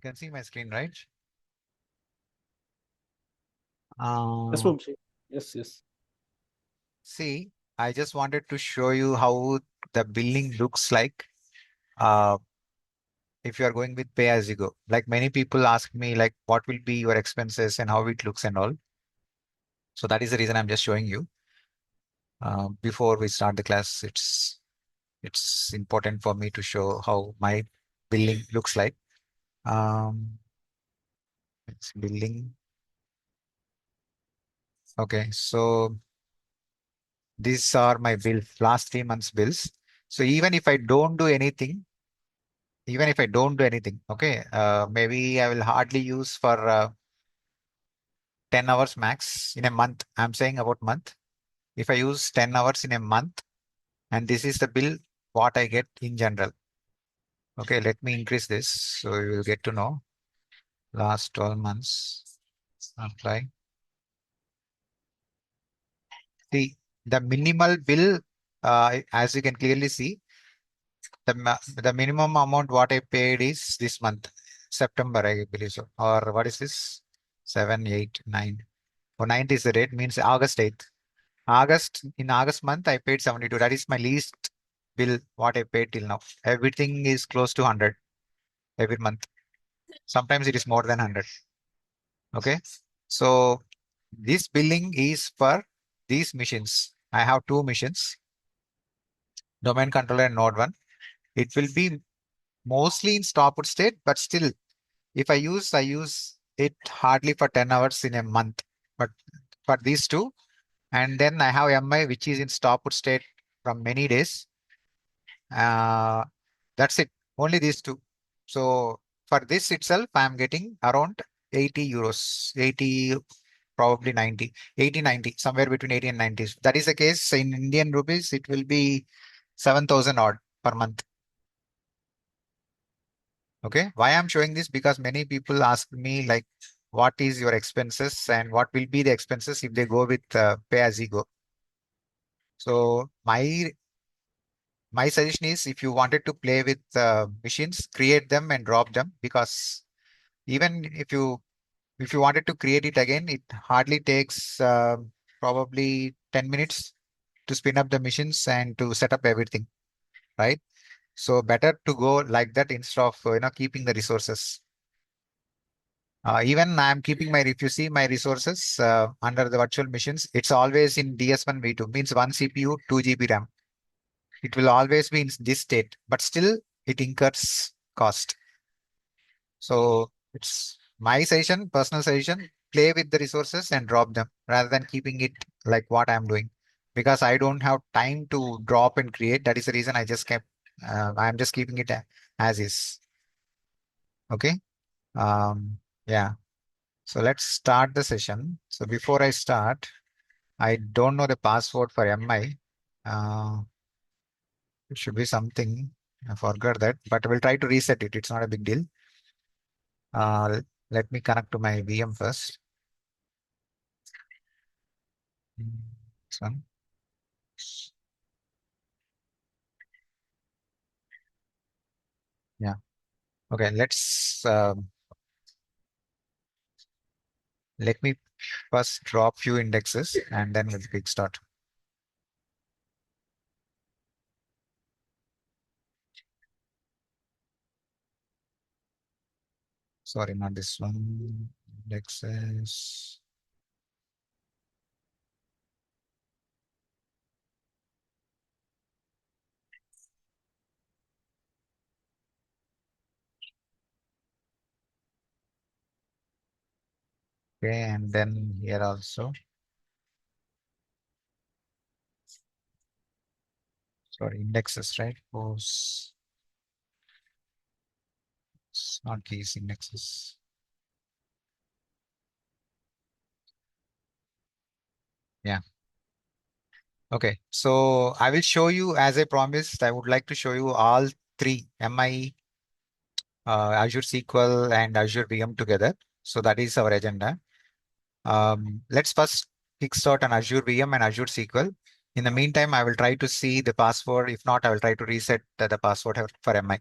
can see my screen, right? Yes, Uh, Vamshi. Yes, yes. See, I just wanted to show you how the billing looks like uh, if you are going with pay as you go. Like many people ask me, like, what will be your expenses and how it looks and all. So that is the reason I'm just showing you. Before we start the class, it's important for me to show how my billing looks like. It's billing. Okay, so these are my bills, last 3 months bills. So even if I don't do anything, okay, maybe I will hardly use for 10 hours max in a month. I'm saying about month. If I use 10 hours in a month, and this is the bill, what I get in general. Okay, let me increase this so you will get to know. Last 12 months, apply. See, the minimal bill, as you can clearly see, the minimum amount what I paid is this month, September, I believe so. Or what is this? 7, 8, 9. Oh, 9 is the date, means August 8th. In August month, I paid 72. That is my least bill, what I paid till now. Everything is close to 100 every month. Sometimes it is more than 100. Okay. So this billing is for these machines. I have two machines, domain controller and node 1. It will be mostly in stop state, but still, if I use it hardly for 10 hours in a month. But for these two, and then I have MI, which is in stop state from many days. Uh, that's it. Only these two. So for this itself, I am getting around 80 euros, 80, probably 90, 80, 90, somewhere between 80 and 90. That is the case in Indian rupees, it will be 7,000 odd per month. Okay. Why I'm showing this? Because many people ask me like, what is your expenses and what will be the expenses if they go with pay as you go. So my suggestion is if you wanted to play with machines, create them and drop them, because even if you wanted to create it again, it hardly takes probably 10 minutes to spin up the machines and to set up everything, right? So better to go like that instead of keeping the resources. Even I'm keeping if you see my resources under the virtual machines, it's always in DS1 V2, means one CPU, 2 GB RAM. It will always be in this state, but still it incurs cost. So it's my suggestion, personal suggestion, play with the resources and drop them rather than keeping it like what I'm doing. Because I don't have time to drop and create. That is the reason I'm just keeping it as is. Okay. Yeah. So let's start the session. So before I start, I don't know the password for MI. It should be something. I forgot that, but we'll try to reset it. It's not a big deal. Uh, Let me connect to my VM first. This one. Yeah. Okay. Let me first drop few indexes and then we'll quick start. Sorry, not this one. Indexes. Okay, and then here also. Sorry, indexes, right? Pose. It's not keys, indexes. Yeah. Okay. So I will show you, as I promised, I would like to show you all three MI, Azure SQL and Azure VM together. So that is our agenda. Let's first kickstart on Azure VM and Azure SQL. In the meantime, I will try to see the password. If not, I will try to reset the password for MI.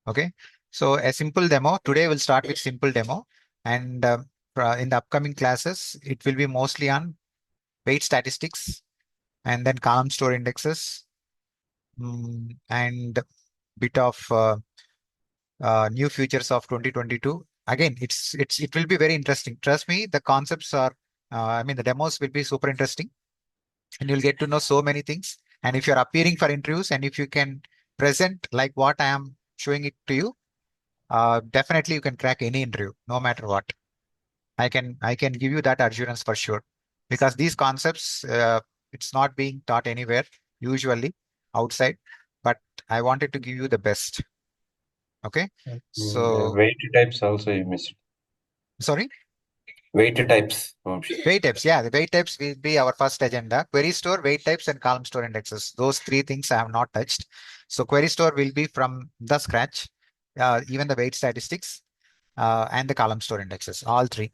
Okay. So a simple demo. Today we'll start with simple demo, and in the upcoming classes, it will be mostly on weight statistics and then column store indexes, and bit of new features of 2022. Again, it will be very interesting. Trust me, the concepts are, the demos will be super interesting, and you'll get to know so many things. And if you're appearing for interviews, and if you can present like what I am showing it to you, definitely you can crack any interview, no matter what. I can give you that assurance for sure, because these concepts, it's not being taught anywhere usually outside, but I wanted to give you the best. Okay, so Weight types also you missed. sorry. Weight types. Weight types, yeah, the weight types will be our first agenda. Query store, weight types, and column store indexes. Those three things I have not touched. So query store will be from the scratch, even the weight statistics, and the column store indexes, all three.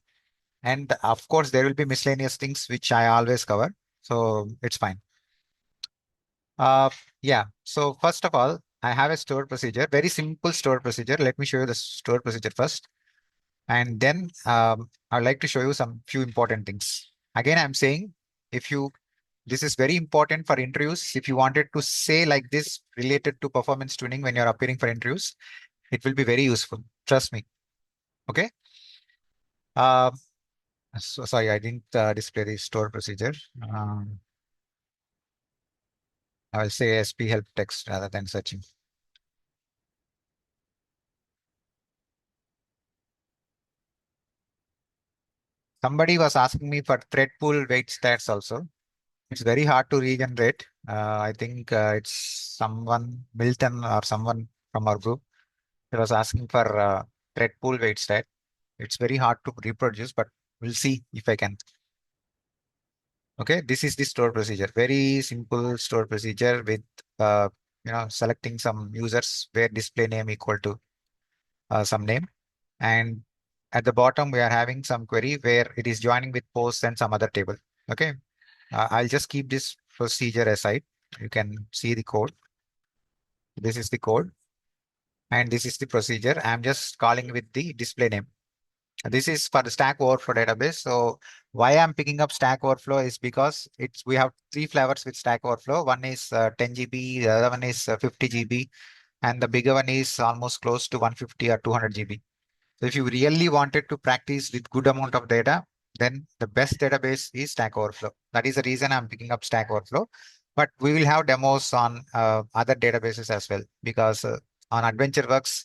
And of course, there will be miscellaneous things which I always cover. So it's fine. Uh, yeah. So first of all, I have a store procedure, very simple store procedure. Let me show you the store procedure first. And then I'd like to show you some few important things. Again, I'm saying if you, this is very important for interviews. If you wanted to say like this related to performance tuning when you're appearing for interviews, it will be very useful. Trust me. Okay. Uh, so sorry, I didn't display the store procedure. Um, I'll say SP help text rather than searching. Somebody was asking me for thread pool weight stats also. It's very hard to regenerate. I think it's someone, Milton or someone from our group. He was asking for thread pool weight stat. It's very hard to reproduce, but we'll see if I can. Okay, this is the store procedure. Very simple store procedure with selecting some users where display name equal to some name. And at the bottom, we are having some query where it is joining with posts and some other table. Okay, I'll just keep this procedure aside. You can see the code. This is the code, and this is the procedure. I'm just calling with the display name. This is for the Stack Overflow database. So why I'm picking up Stack Overflow is because we have three flavors with Stack Overflow. One is 10 GB, the other one is 50 GB, and the bigger one is almost close to 150 or 200 GB. So if you really wanted to practice with good amount of data, then the best database is Stack Overflow. That is the reason I'm picking up Stack Overflow. But we will have demos on other databases as well, because on AdventureWorks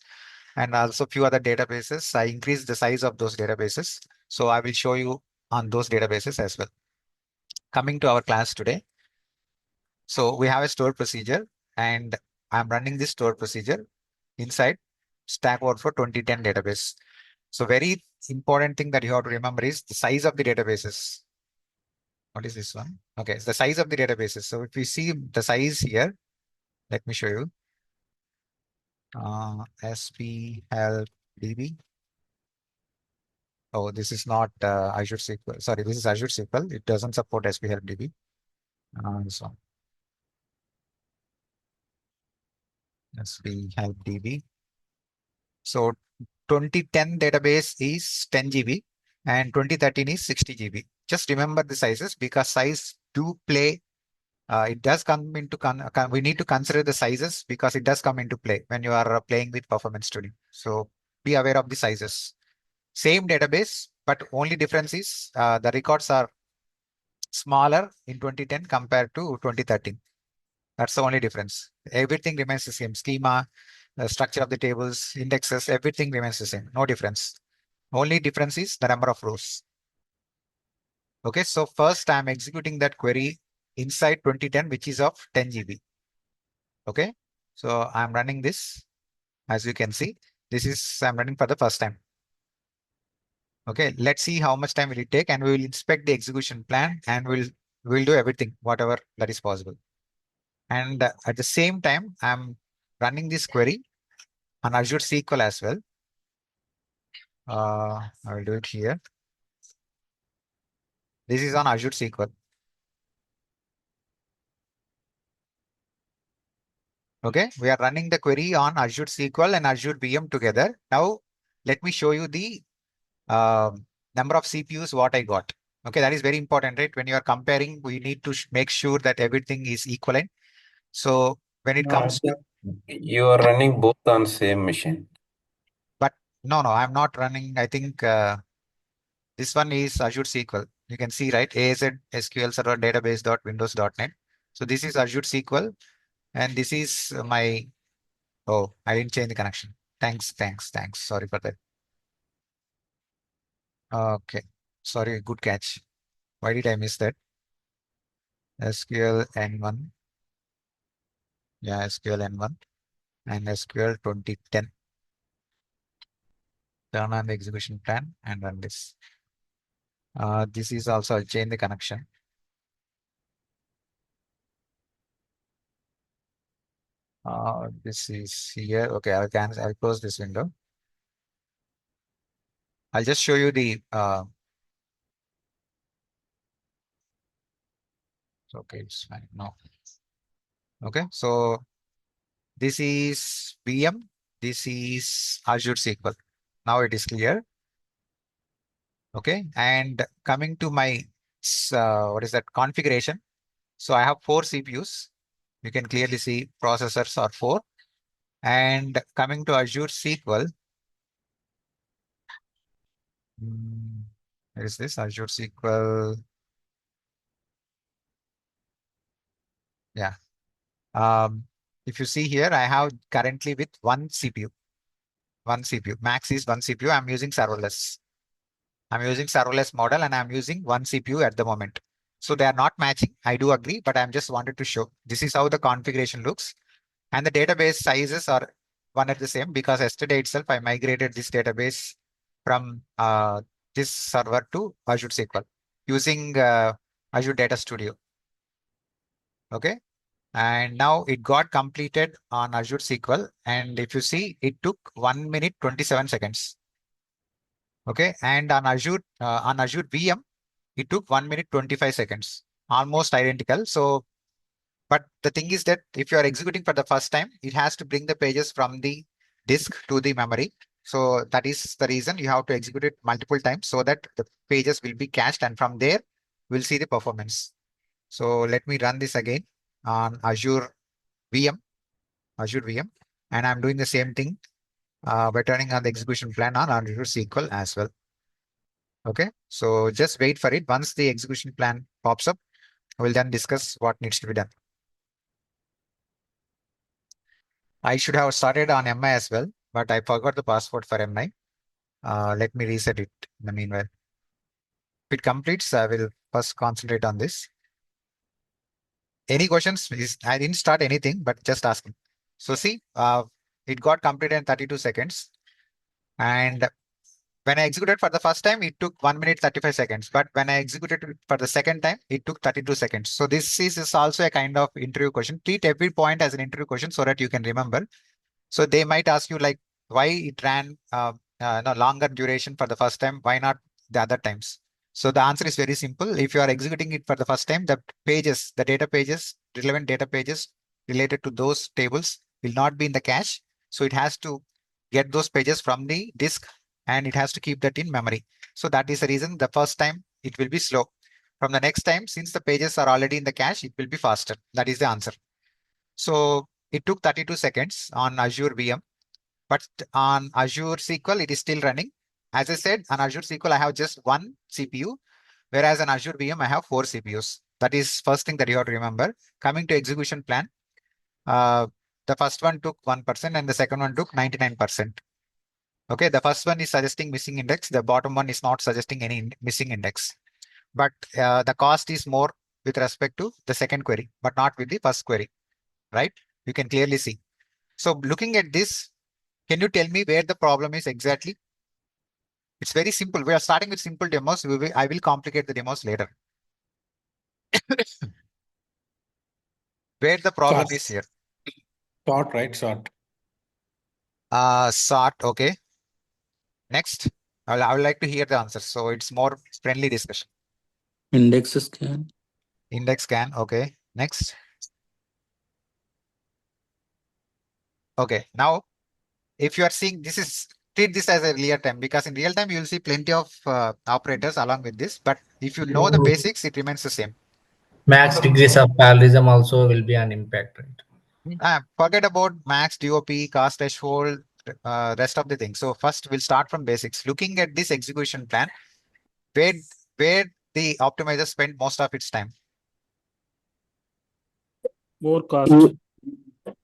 and also few other databases, I increased the size of those databases. So I will show you on those databases as well. Coming to our class today. So we have a store procedure, and I'm running this store procedure inside Stack Overflow 2010 database. So very important thing that you have to remember is the size of the databases. What is this one? Okay, it's the size of the databases. So if you see the size here, let me show you. SP help DB. Oh, this is not Azure SQL. Sorry, this is Azure SQL. It doesn't support SP help DB. So SP help DB. So 2010 database is 10 GB and 2013 is 60 GB. Just remember the sizes, because size do play. It does come into we need to consider the sizes, because it does come into play when you are playing with performance tuning. So be aware of the sizes. Same database, but only difference is the records are smaller in 2010 compared to 2013. That's the only difference. Everything remains the same. Schema, the structure of the tables, indexes, everything remains the same. No difference. Only difference is the number of rows. Okay, so first I'm executing that query inside 2010, which is of 10 GB. Okay, so I'm running this. As you can see, this is I'm running for the first time. Okay, let's see how much time will it take, and we will inspect the execution plan, and we'll do everything, whatever that is possible. And at the same time, I'm running this query on Azure SQL as well. I will do it here. This is on Azure SQL. Okay, we are running the query on Azure SQL and Azure VM together. Now, let me show you the number of CPUs what I got. Okay, that is very important, right? When you are comparing, we need to make sure that everything is equivalent. So when it No, I comes to, think you are running both on same machine. but no, I'm not running. I think this one is Azure SQL. You can see, right? AZ SQL Server database.windows.net. So this is Azure SQL, and this is my. Oh, I didn't change the connection. Thanks. Sorry for that. Okay, sorry. Good catch. Why did I miss that? SQL N1. Yeah, SQL N1 and SQL 2010. Turn on the execution plan and run this. This is also, I'll change the connection. This is here. Okay, I'll close this window. I'll just show you the okay, it's fine. No. Okay, so this is VM, this is Azure SQL. Now it is clear. Okay, and coming to my what is that configuration? So I have 4 CPUs. You can clearly see processors are 4. And coming to Azure SQL, where is this Azure SQL? Yeah. If you see here, I have currently with one CPU. Max is one CPU. I'm using serverless. I'm using serverless model and I'm using one CPU at the moment. So they are not matching. I do agree, but I'm just wanted to show this is how the configuration looks. And the database sizes are one at the same because yesterday itself I migrated this database from this server to Azure SQL using Azure Data Studio. Okay. And now it got completed on Azure SQL. And if you see, it took 1 minute, 27 seconds. Okay. And on Azure VM, it took 1 minute, 25 seconds, almost identical. So, but the thing is that if you are executing for the first time, it has to bring the pages from the disk to the memory. So that is the reason you have to execute it multiple times so that the pages will be cached. And from there, we'll see the performance. So let me run this again on VM, Azure VM. And I'm doing the same thing by turning on the execution plan on Azure SQL as well. Okay, so just wait for it. Once the execution plan pops up, we'll then discuss what needs to be done. I should have started on MI as well, but I forgot the password for MI. Let me reset it in the meanwhile. If it completes, I will first concentrate on this. Any questions? I didn't start anything, but just asking. So see, it got completed in 32 seconds. And when I executed for the first time, it took 1 minute 35 seconds. But when I executed it for the second time, it took 32 seconds. So this is also a kind of interview question. Treat every point as an interview question so that you can remember. So they might ask you like why it ran no, longer duration for the first time, why not the other times? So the answer is very simple. If you are executing it for the first time, the pages, the data pages, relevant data pages related to those tables will not be in the cache. So it has to get those pages from the disk and it has to keep that in memory. So that is the reason the first time it will be slow. From the next time, since the pages are already in the cache, it will be faster. That is the answer. So it took 32 seconds on Azure VM, but on Azure SQL, it is still running. As I said, on Azure SQL, I have just one CPU, whereas on Azure VM, I have 4 CPUs. That is first thing that you have to remember. Coming to execution plan, uh, the first one took 1% and the second one took 99%. Okay, the first one is suggesting missing index. The bottom one is not suggesting any missing index. But the cost is more with respect to the second query, but not with the first query, right? You can clearly see. So looking at this, can you tell me where the problem is exactly? It's very simple. We are starting with simple demos. I will complicate the demos later. Where the problem Short. is here. Short, right? Short. Sort, okay. Next, I would like to hear the answer. So it's more friendly discussion. Index scan. Index scan, okay. Next. Okay, now if you are seeing this is treat this as a real time, because in real time you will see plenty of operators along with this, but if you know the basics, it remains the same. Max degrees of parallelism also will be an impact, right? Forget about max DOP, cost threshold, rest of the things. So first we'll start from basics. Looking at this execution plan, where where the optimizer spend most of its time. More cost.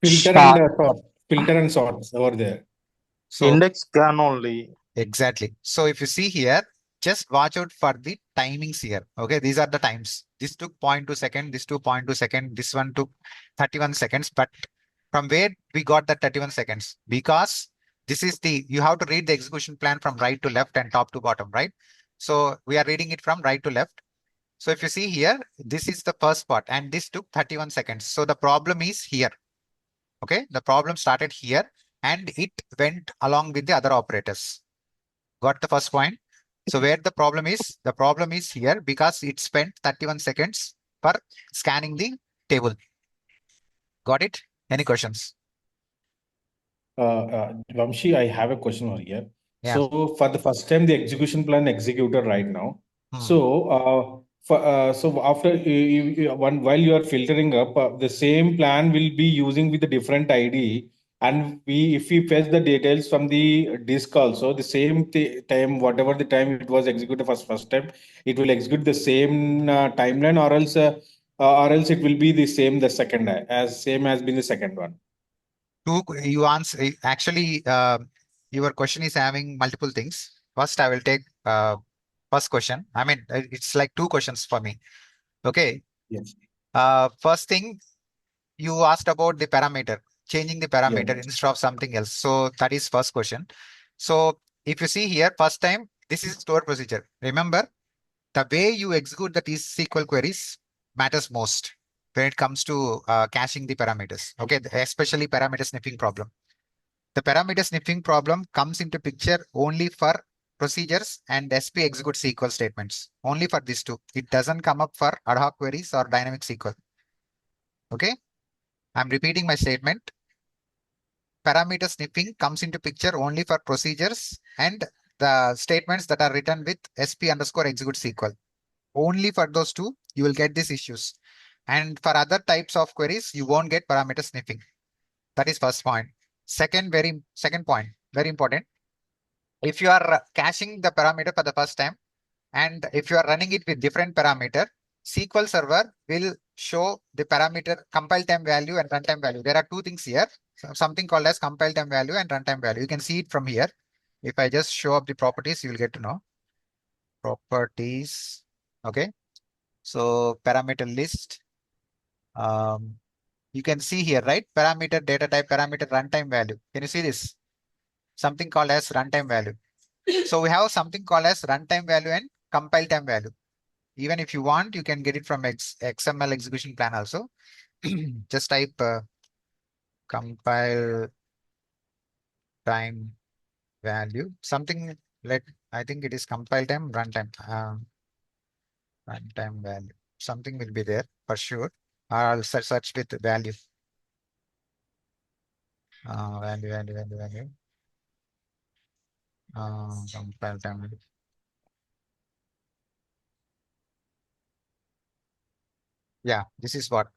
Filter and sort. Filter and sort over there. So Index scan only. exactly. So if you see here, just watch out for the timings here. Okay, these are the times. This took 0.2 second, this took 0.2 second, this one took 31 seconds. But from where we got that 31 seconds? Because this is you have to read the execution plan from right to left and top to bottom, right? So we are reading it from right to left. So if you see here, this is the first part and this took 31 seconds. So the problem is here. Okay, the problem started here and it went along with the other operators. Got the first point? So where the problem is here because it spent 31 seconds for scanning the table. Got it? Any questions? Vamshi, I have a question over here. Yeah. So for the first time, the execution plan executed right now. Hmm. So after while you are filtering up, the same plan will be using with a different ID, and if we fetch the details from the disk also, the same time, whatever the time it was executed first time, it will execute the same timeline, or else it will be the same the second same as been the second one. You answer actually. Your question is having multiple things. First, I will take first question. I mean, it's like two questions for me. Okay. Yes. First thing you asked about the parameter, changing the parameter instead of something else. So that is first question. So if you see here, first time, this is store procedure. Remember, the way you execute the SQL queries matters most when it comes to caching the parameters. Okay, especially parameter sniffing problem. The parameter sniffing problem comes into picture only for procedures and SP execute SQL statements. Only for these two. It doesn't come up for ad hoc queries or dynamic SQL. Okay, I'm repeating my statement. Parameter sniffing comes into picture only for procedures and the statements that are written with SP underscore execute SQL. Only for those two, you will get these issues. And for other types of queries, you won't get parameter sniffing. That is first point. Second point, very important. If you are caching the parameter for the first time, and if you are running it with different parameter, SQL Server will show the parameter compile time value and runtime value. There are two things here, something called as compile time value and runtime value. You can see it from here. If I just show up the properties, you will get to know. Properties. Okay. So parameter list. You can see here, right? Parameter data type, parameter runtime value. Can you see this? Something called as runtime value. So we have something called as runtime value and compile time value. Even if you want, you can get it from XML execution plan also. Just type compile time value. Something like, I think it is compile time, runtime, runtime value. Something will be there for sure. I'll search with value. Value. Compile time value. Yeah, this is what.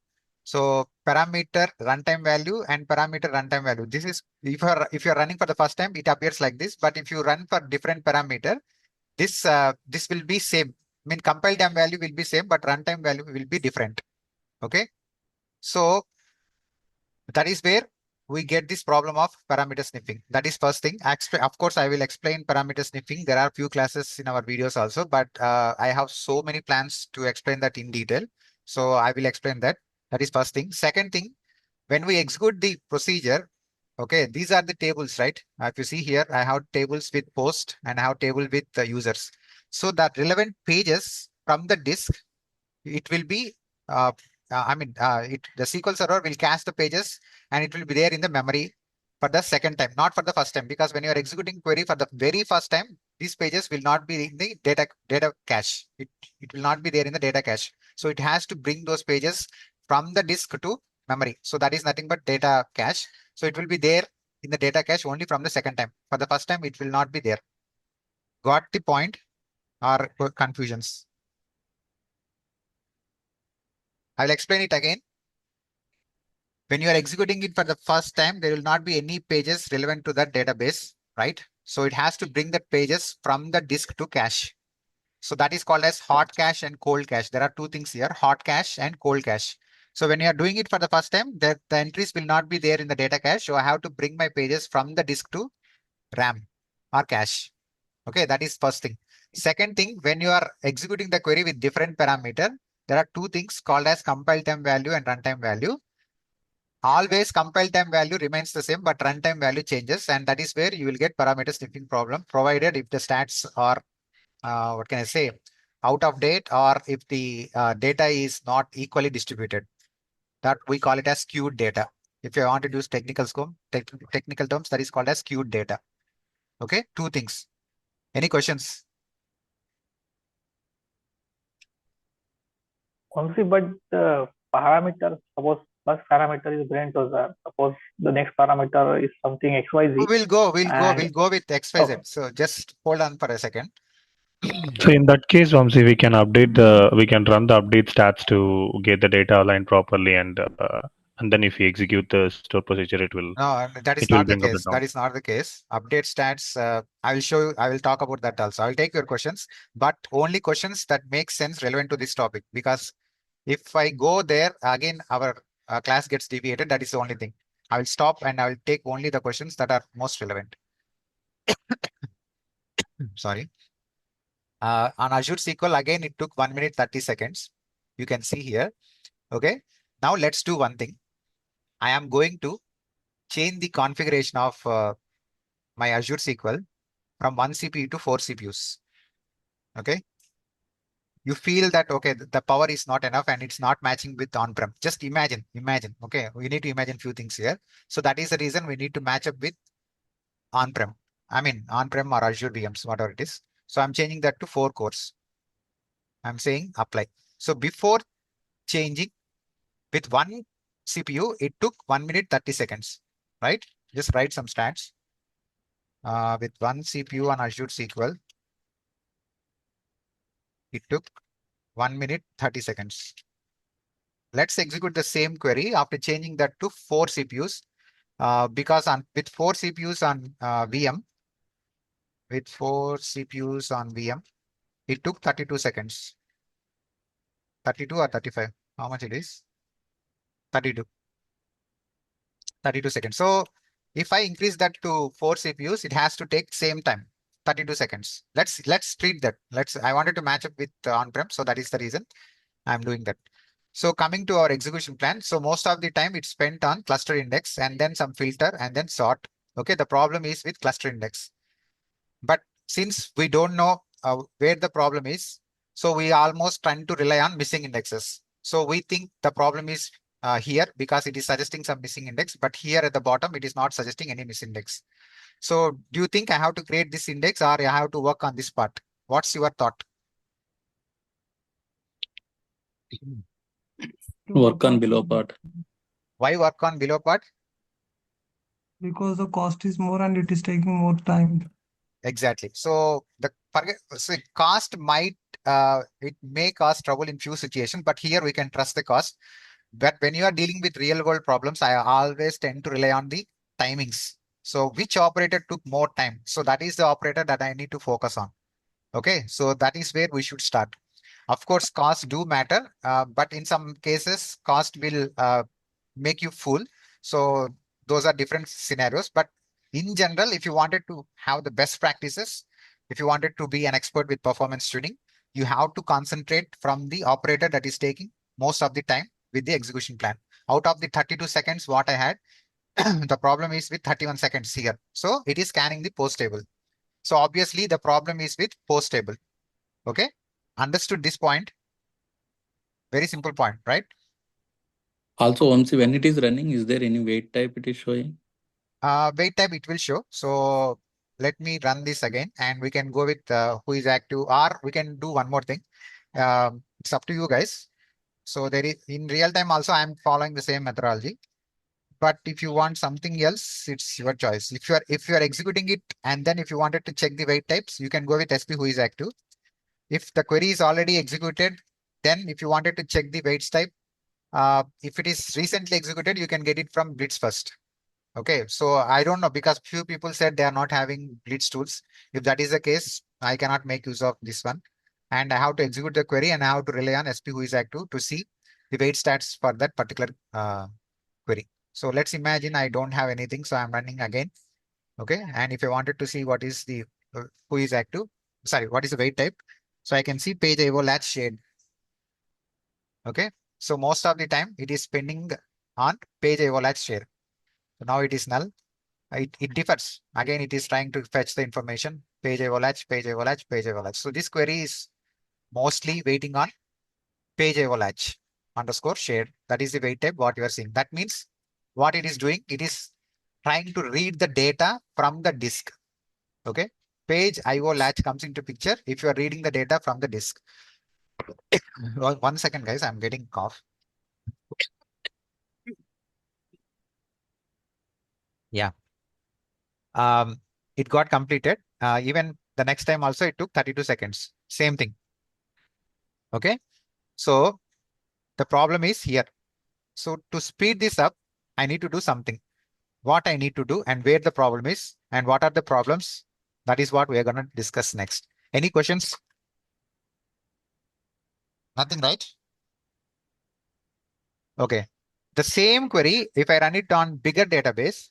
So parameter runtime value and parameter runtime value. This is if you're running for the first time, it appears like this. But if you run for different parameter, this will be same. I mean, compile time value will be same, but runtime value will be different. Okay. So that is where we get this problem of parameter sniffing. That is first thing. Of course, I will explain parameter sniffing. There are few classes in our videos also, but I have so many plans to explain that in detail. So I will explain that. That is first thing. Second thing, when we execute the procedure, okay, these are the tables, right? If you see here, I have tables with post and I have table with the users. So that relevant pages from the disk, it will be, the SQL Server will cache the pages and it will be there in the memory for the second time, not for the first time. Because when you are executing query for the very first time, these pages will not be in the data cache. It will not be there in the data cache. So it has to bring those pages from the disk to memory. So that is nothing but data cache. So it will be there in the data cache only from the second time. For the first time, it will not be there. Got the point or confusions? I'll explain it again. When you are executing it for the first time, there will not be any pages relevant to that database, right? So it has to bring the pages from the disk to cache. So that is called as hot cache and cold cache. There are two things here, hot cache and cold cache. So when you are doing it for the first time, the entries will not be there in the data cache. So I have to bring my pages from the disk to RAM or cache. Okay, that is first thing. Second thing, when you are executing the query with different parameter, there are two things called as compile time value and runtime value. Always compile time value remains the same, but runtime value changes, and that is where you will get parameter sniffing problem, provided if the stats are, what can I say, out of date, or if the data is not equally distributed. That we call it as skewed data. If you want to use technical terms, that is called as skewed data. Okay, two things. Any questions? Only, but the parameter, suppose first parameter is brain teaser. Suppose the next parameter is something XYZ. We'll go with XYZ. Okay. So just hold on for a second. So in that case, Vamsi, we can run the update stats to get the data aligned properly, and then if we execute the store procedure, No, that is it will not the bring up the case. down. That is not the case. Update stats, I will show you, I will talk about that also. I will take your questions, but only questions that make sense relevant to this topic. Because if I go there, again, our class gets deviated. That is the only thing. I will stop and I will take only the questions that are most relevant. Sorry. On Azure SQL, again, it took 1 minute 30 seconds. You can see here. Okay. Now let's do one thing. I am going to change the configuration of my Azure SQL from 1 CPU to 4 CPUs. Okay. You feel that, okay, the power is not enough and it's not matching with on-prem. Just imagine. Okay. We need to imagine few things here. So that is the reason we need to match up with on-prem. I mean, on-prem or Azure VMs, whatever it is. So I'm changing that to 4 cores. I'm saying apply. So before changing with 1 CPU, it took 1 minute 30 seconds, right? Just write some stats. With 1 CPU on Azure SQL, it took 1 minute 30 seconds. Let's execute the same query after changing that to 4 CPUs. Because with 4 CPUs on VM, it took 32 seconds. 32 or 35? How much it is? 32. 32 seconds. So if I increase that to 4 CPUs, it has to take same time, 32 seconds. Let's treat that. I wanted to match up with on-prem, so that is the reason I'm doing that. So coming to our execution plan, so most of the time it's spent on cluster index and then some filter and then sort. Okay, the problem is with cluster index. But since we don't know where the problem is, so we almost trying to rely on missing indexes. So we think the problem is here because it is suggesting some missing index, but here at the bottom, it is not suggesting any missing index. So do you think I have to create this index or I have to work on this part? What's your thought? Work on below part. Why work on below part? Because the cost is more and it is taking more time. Exactly. So cost might it may cause trouble in few situations, but here we can trust the cost. But when you are dealing with real world problems, I always tend to rely on the timings. So which operator took more time? So that is the operator that I need to focus on. Okay, so that is where we should start. Of course, costs do matter, but in some cases, cost will make you fool. So those are different scenarios. But in general, if you wanted to have the best practices, if you wanted to be an expert with performance tuning, you have to concentrate from the operator that is taking most of the time with the execution plan. Out of the 32 seconds, what I had, the problem is with 31 seconds here. So it is scanning the post table. So obviously the problem is with post table. Okay. Understood this point? Very simple point, right? Also, Vamsi, when it is running, is there any wait type it is showing? Wait type it will show. So let me run this again and we can go with who is active, or we can do one more thing. It's up to you guys. So there is in real time also I'm following the same methodology. But if you want something else, it's your choice. If you are executing it and then if you wanted to check the wait types, you can go with SP who is active. If the query is already executed, then if you wanted to check the waits type, if it is recently executed, you can get it from Blitz first. Okay, so I don't know because few people said they are not having Blitz tools. If that is the case, I cannot make use of this one. And I have to execute the query and I have to rely on SP who is active to see the wait stats for that particular query. So let's imagine I don't have anything, so I'm running again. Okay, and if I wanted to see what is the who is active, sorry, what is the wait type? So I can see page IO latch shade. Okay, so most of the time it is pending on page IO latch share. So now it is null. It differs. Again, it is trying to fetch the information. Page IO latch, page IO latch, page IO latch. So this query is mostly waiting on page IO latch underscore shared. That is the wait type what you are seeing. That means what it is doing, it is trying to read the data from the disk. Okay. Page IO latch comes into picture if you are reading the data from the disk. 1 second, guys. I'm getting cough. Yeah. It got completed. Even the next time also it took 32 seconds. Same thing. Okay. So the problem is here. So to speed this up, I need to do something. What I need to do and where the problem is and what are the problems. That is what we are going to discuss next. Any questions? Nothing, right? Okay. The same query, if I run it on bigger database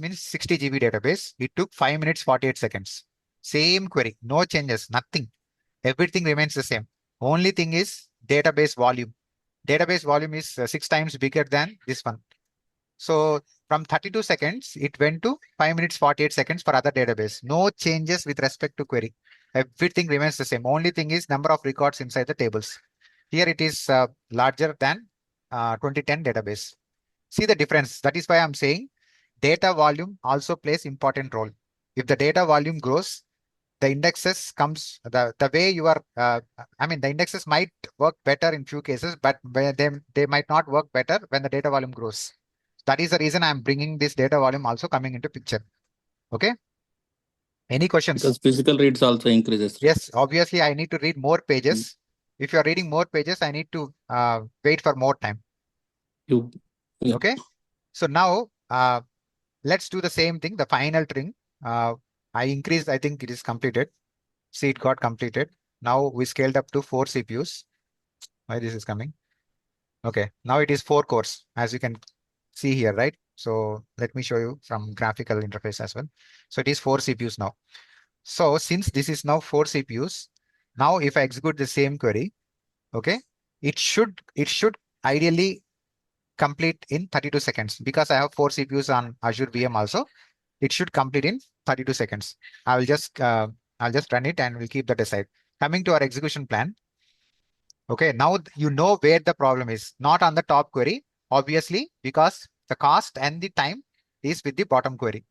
means 60 GB database, it took 5 minutes, 48 seconds. Same query, no changes, nothing. Everything remains the same. Only thing is database volume. Database volume is 6 times bigger than this one. So from 32 seconds, it went to 5 minutes, 48 seconds for other database. No changes with respect to query. Everything remains the same. Only thing is number of records inside the tables. Here it is larger than 2010 database. See the difference. That is why I'm saying data volume also plays important role. If the data volume grows, the indexes comes the way you are the indexes might work better in few cases, but they might not work better when the data volume grows. That is the reason I'm bringing this data volume also coming into picture. Okay. Any questions? Because physical reads also increases, right? Yes, obviously I need to read more pages. If you're reading more pages, I need to wait for more time. You, yeah. Okay. So now let's do the same thing. The final string. I increased, I think it is completed. See, it got completed. Now we scaled up to 4 CPUs. Why this is coming? Okay. Now it is 4 cores, as you can see here, right? So let me show you from graphical interface as well. So it is 4 CPUs now. So since this is now 4 CPUs, now if I execute the same query, okay, it should ideally complete in 32 seconds because I have 4 CPUs on Azure VM also. It should complete in 32 seconds. I'll just run it and we'll keep that aside. Coming to our execution plan. Okay, now you know where the problem is. Not on the top query, obviously, because the cost and the time is with the bottom query.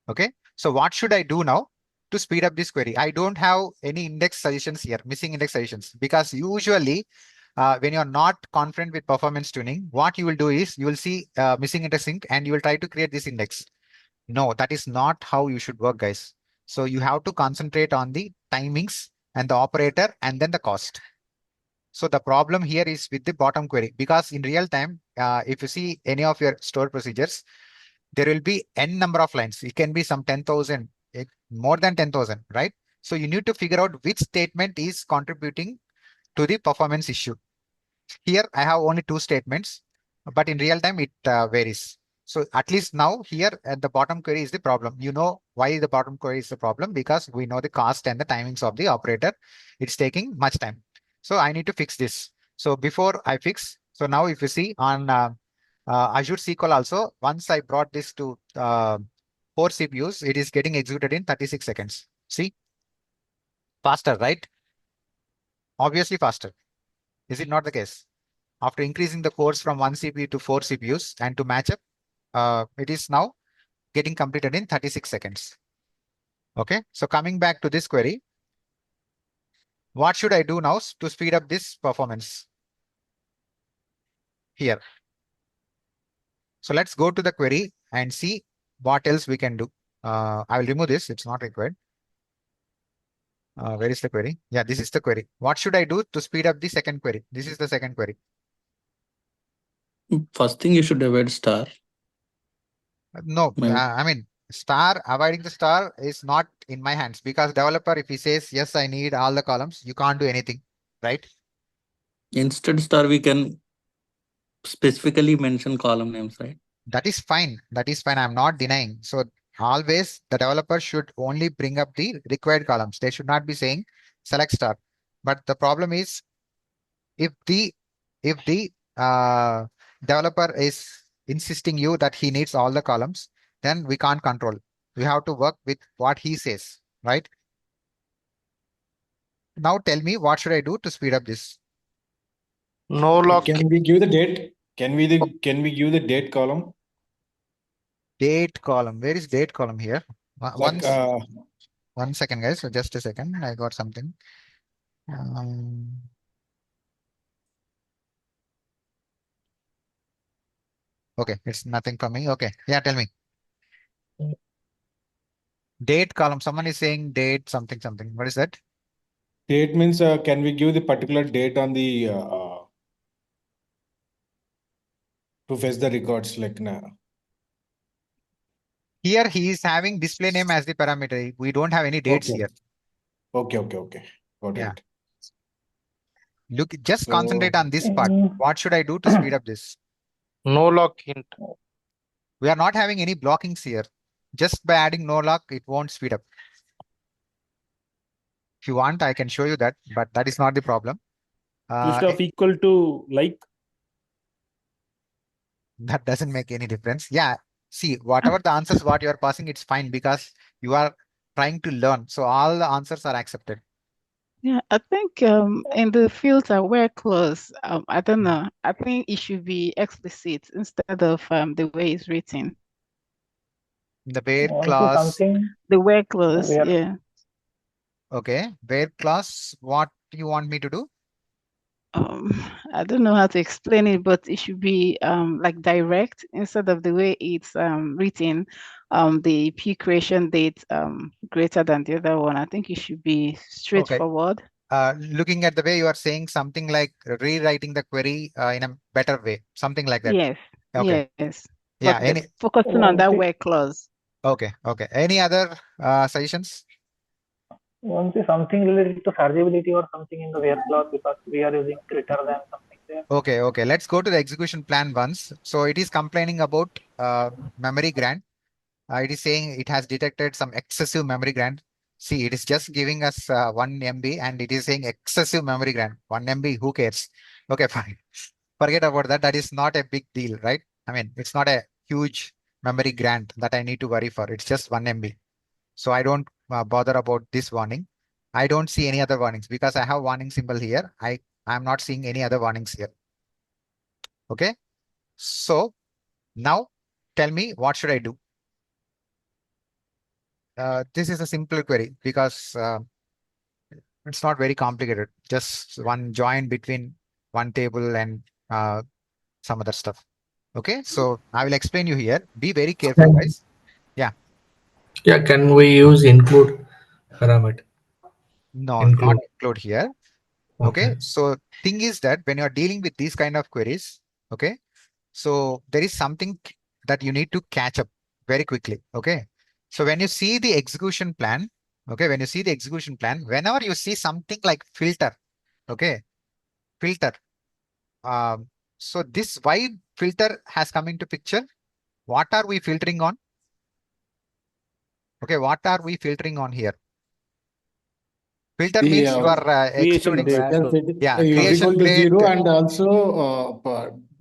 Okay, so what should I do now to speed up this query? I don't have any index suggestions here, missing index suggestions, because usually when you're not confident with performance tuning, what you will do is you will see missing index sync and you will try to create this index. No, that is not how you should work, guys. So you have to concentrate on the timings and the operator and then the cost. So the problem here is with the bottom query, because in real time, if you see any of your stored procedures, there will be n number of lines. It can be some 10,000, more than 10,000, right? So you need to figure out which statement is contributing to the performance issue. Here I have only 2 statements, but in real time it varies. So at least now here at the bottom query is the problem. You know why the bottom query is the problem, because we know the cost and the timings of the operator. It's taking much time. So I need to fix this. So before I fix, so now if you see on Azure SQL also, once I brought this to 4 CPUs, it is getting executed in 36 seconds. See, faster, right? Obviously faster. Is it not the case? After increasing the cores from 1 CPU to 4 CPUs and to match up, it is now getting completed in 36 seconds. Okay, so coming back to this query, what should I do now to speed up this performance? here. So let's go to the query and see what else we can do. I will remove this. It's not required. Where is the query? Yeah, this is the query. What should I do to speed up the second query? This is the second query. First thing, you should avoid star. No, Maybe. I mean, avoiding the star is not in my hands, because developer, if he says, yes, I need all the columns, you can't do anything, right? Instead star, we can specifically mention column names, right? That is fine. That is fine. I'm not denying. So always the developer should only bring up the required columns. They should not be saying select star. But the problem is, if the developer is insisting you that he needs all the columns, then we can't control. We have to work with what he says, right? Now tell me, what should I do to speed up this? No lock. Can we give the date? Can we give the date column? Date column. Where is date column here? Like 1 second, guys. So just a second. I got something. Okay, it's nothing for me. Okay, yeah, tell me. Date column. Someone is saying date something something. What is that? date means can we give the particular date on the to fetch the records like Here he is having display name as the parameter. We don't have any dates Okay. here. Okay. Got Yeah. it. Look, just So- concentrate on this part. What should I do to speed up this? No lock hint. We are not having any blockings here. Just by adding no lock, it won't speed up. If you want, I can show you that, but that is not the problem. Stuff equal to like. That doesn't make any difference. Yeah. See, whatever the answers what you are passing, it's fine, because you are trying to learn. So all the answers are accepted. Yeah, I think in the filter where close, I don't know. I think it should be explicit instead of the way it's written. The where Want to class. something The where close, where yeah. Okay. Where class, what do you want me to do? I don't know how to explain it, but it should be like direct instead of the way it's written. The P creation date greater than the other one. I think it should be straightforward. Looking at the way you are saying, something like rewriting the query in a better way, something like that. Yes. Okay. Yes. Yeah. But focusing on that where clause. Okay. Any other suggestions? want to see something related to searchability or something in the where clause, because we are using greater than something there. Okay. Let's go to the execution plan once. So it is complaining about memory grant. It is saying it has detected some excessive memory grant. See, it is just giving us 1 MB and it is saying excessive memory grant. 1 MB, who cares? Okay, fine. Forget about that. That is not a big deal, right? I mean, it's not a huge memory grant that I need to worry for. It's just 1 MB. So I don't bother about this warning. I don't see any other warnings because I have warning symbol here. I'm not seeing any other warnings here. Okay. So now tell me, what should I do? This is a simple query because it's not very complicated. Just one join between one table and some other stuff. Okay, so I will explain you here. Be very careful, guys. Yeah. Yeah, can we use include parameter? No, not include here. Okay, so thing is that when you are dealing with these kind of queries, okay, so there is something that you need to catch up very quickly. Okay, so when you see the execution plan, okay, whenever you see something like filter, okay, filter. So this why filter has come into picture. What are we filtering on? Okay, what are we filtering on here? Filter means you are excluding. Creation to 0 and also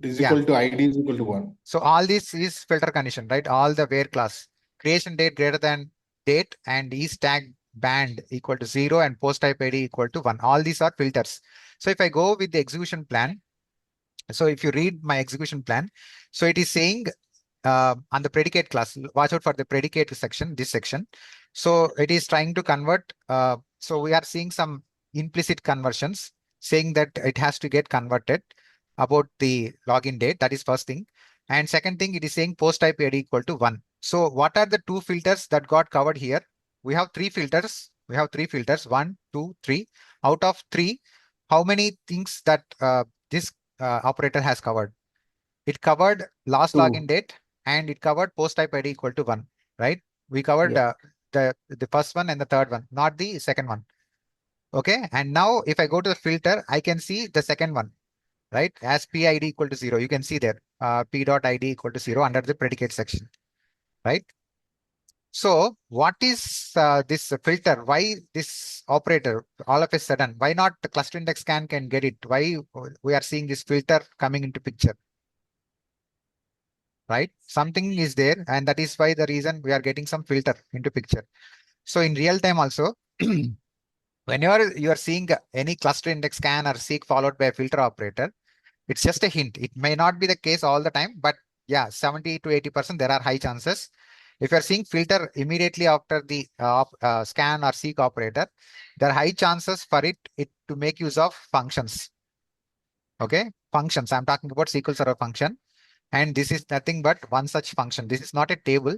is equal to ID is equal to 1. So all this is filter condition, right? All the where class. Creation date greater than date and is tag band equal to 0 and post type ID equal to 1. All these are filters. So if I go with the execution plan, so if you read my execution plan, so it is saying on the predicate class, watch out for the predicate section, this section. So it is trying to convert. So we are seeing some implicit conversions saying that it has to get converted. about the login date. That is first thing. And second thing, it is saying post type ID equal to 1. So what are the two filters that got covered here? We have three filters. We have three filters, 1, 2, 3. Out of 3, how many things that this operator has covered? It covered last 2. login date and it covered post type ID equal to 1, right? We covered Yeah. the first one and the third one, not the second one. Okay. And now if I go to the filter, I can see the second one, right? As PID equal to 0, you can see there, P dot ID equal to 0 under the predicate section, right? So what is this filter? Why this operator all of a sudden? Why not the cluster index scan can get it? Why we are seeing this filter coming into picture? Right? Something is there, and that is why the reason we are getting some filter into picture. So in real time also, whenever you are seeing any cluster index scan or seek followed by a filter operator, it's just a hint. It may not be the case all the time, but yeah, 70 to 80% there are high chances. If you're seeing filter immediately after the scan or seek operator, there are high chances for it to make use of functions. Okay, functions. I'm talking about SQL Server function. And this is nothing but one such function. This is not a table.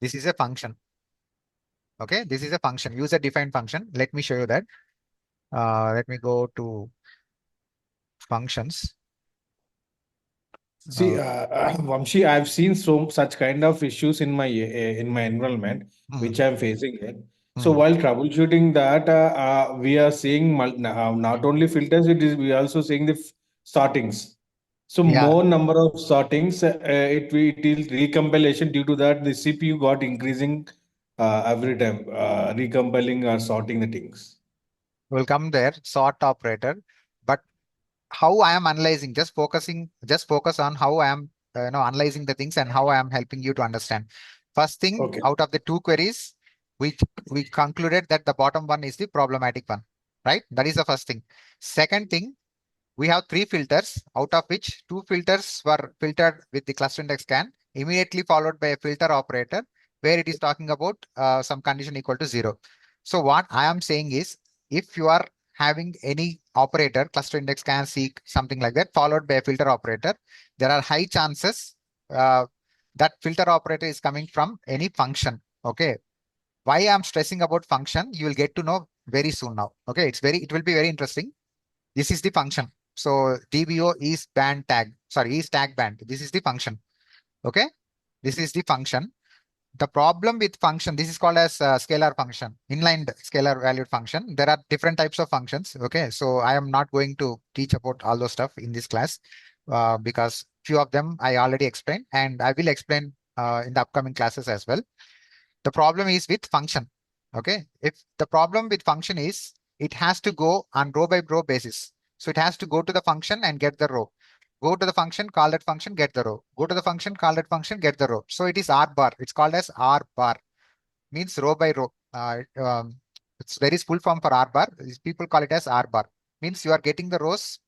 This is a function. Okay, this is a function, user defined function. Let me show you that. Let me go to functions. See, Vamshi, I've seen such kind of issues in my environment, which I'm facing it. So while troubleshooting that, we are seeing not only filters, we are also seeing the sortings. So Yeah. more number of sortings, it is recompilation. Due to that, the CPU got increasing every time, recompiling or sorting the things. Will come there, sort operator. But how I am analyzing, just focus on how I am analyzing the things and how I am helping you to understand. First thing, Okay. out of the two queries, we concluded that the bottom one is the problematic one, right? That is the first thing. Second thing, we have three filters, out of which two filters were filtered with the cluster index scan, immediately followed by a filter operator where it is talking about some condition equal to 0. So what I am saying is, if you are having any operator, cluster index scan, seek, something like that, followed by a filter operator, there are high chances that filter operator is coming from any function. Okay. Why I'm stressing about function, you will get to know very soon now. Okay. It will be very interesting. This is the function. So DBO is band tag, sorry, is tag band. This is the function. Okay. This is the function. The problem with function, this is called as scalar function, inline scalar valued function. There are different types of functions. Okay. So I am not going to teach about all those stuff in this class because few of them I already explained and I will explain in the upcoming classes as well. The problem is with function. Okay. If the problem with function is it has to go on row by row basis. So it has to go to the function and get the row. Go to the function, call that function, get the row. Go to the function, call that function, get the row. So it is R bar. It's called as R bar. Means row by row. It's very full form for R bar. People call it as R bar. Means you are getting the rows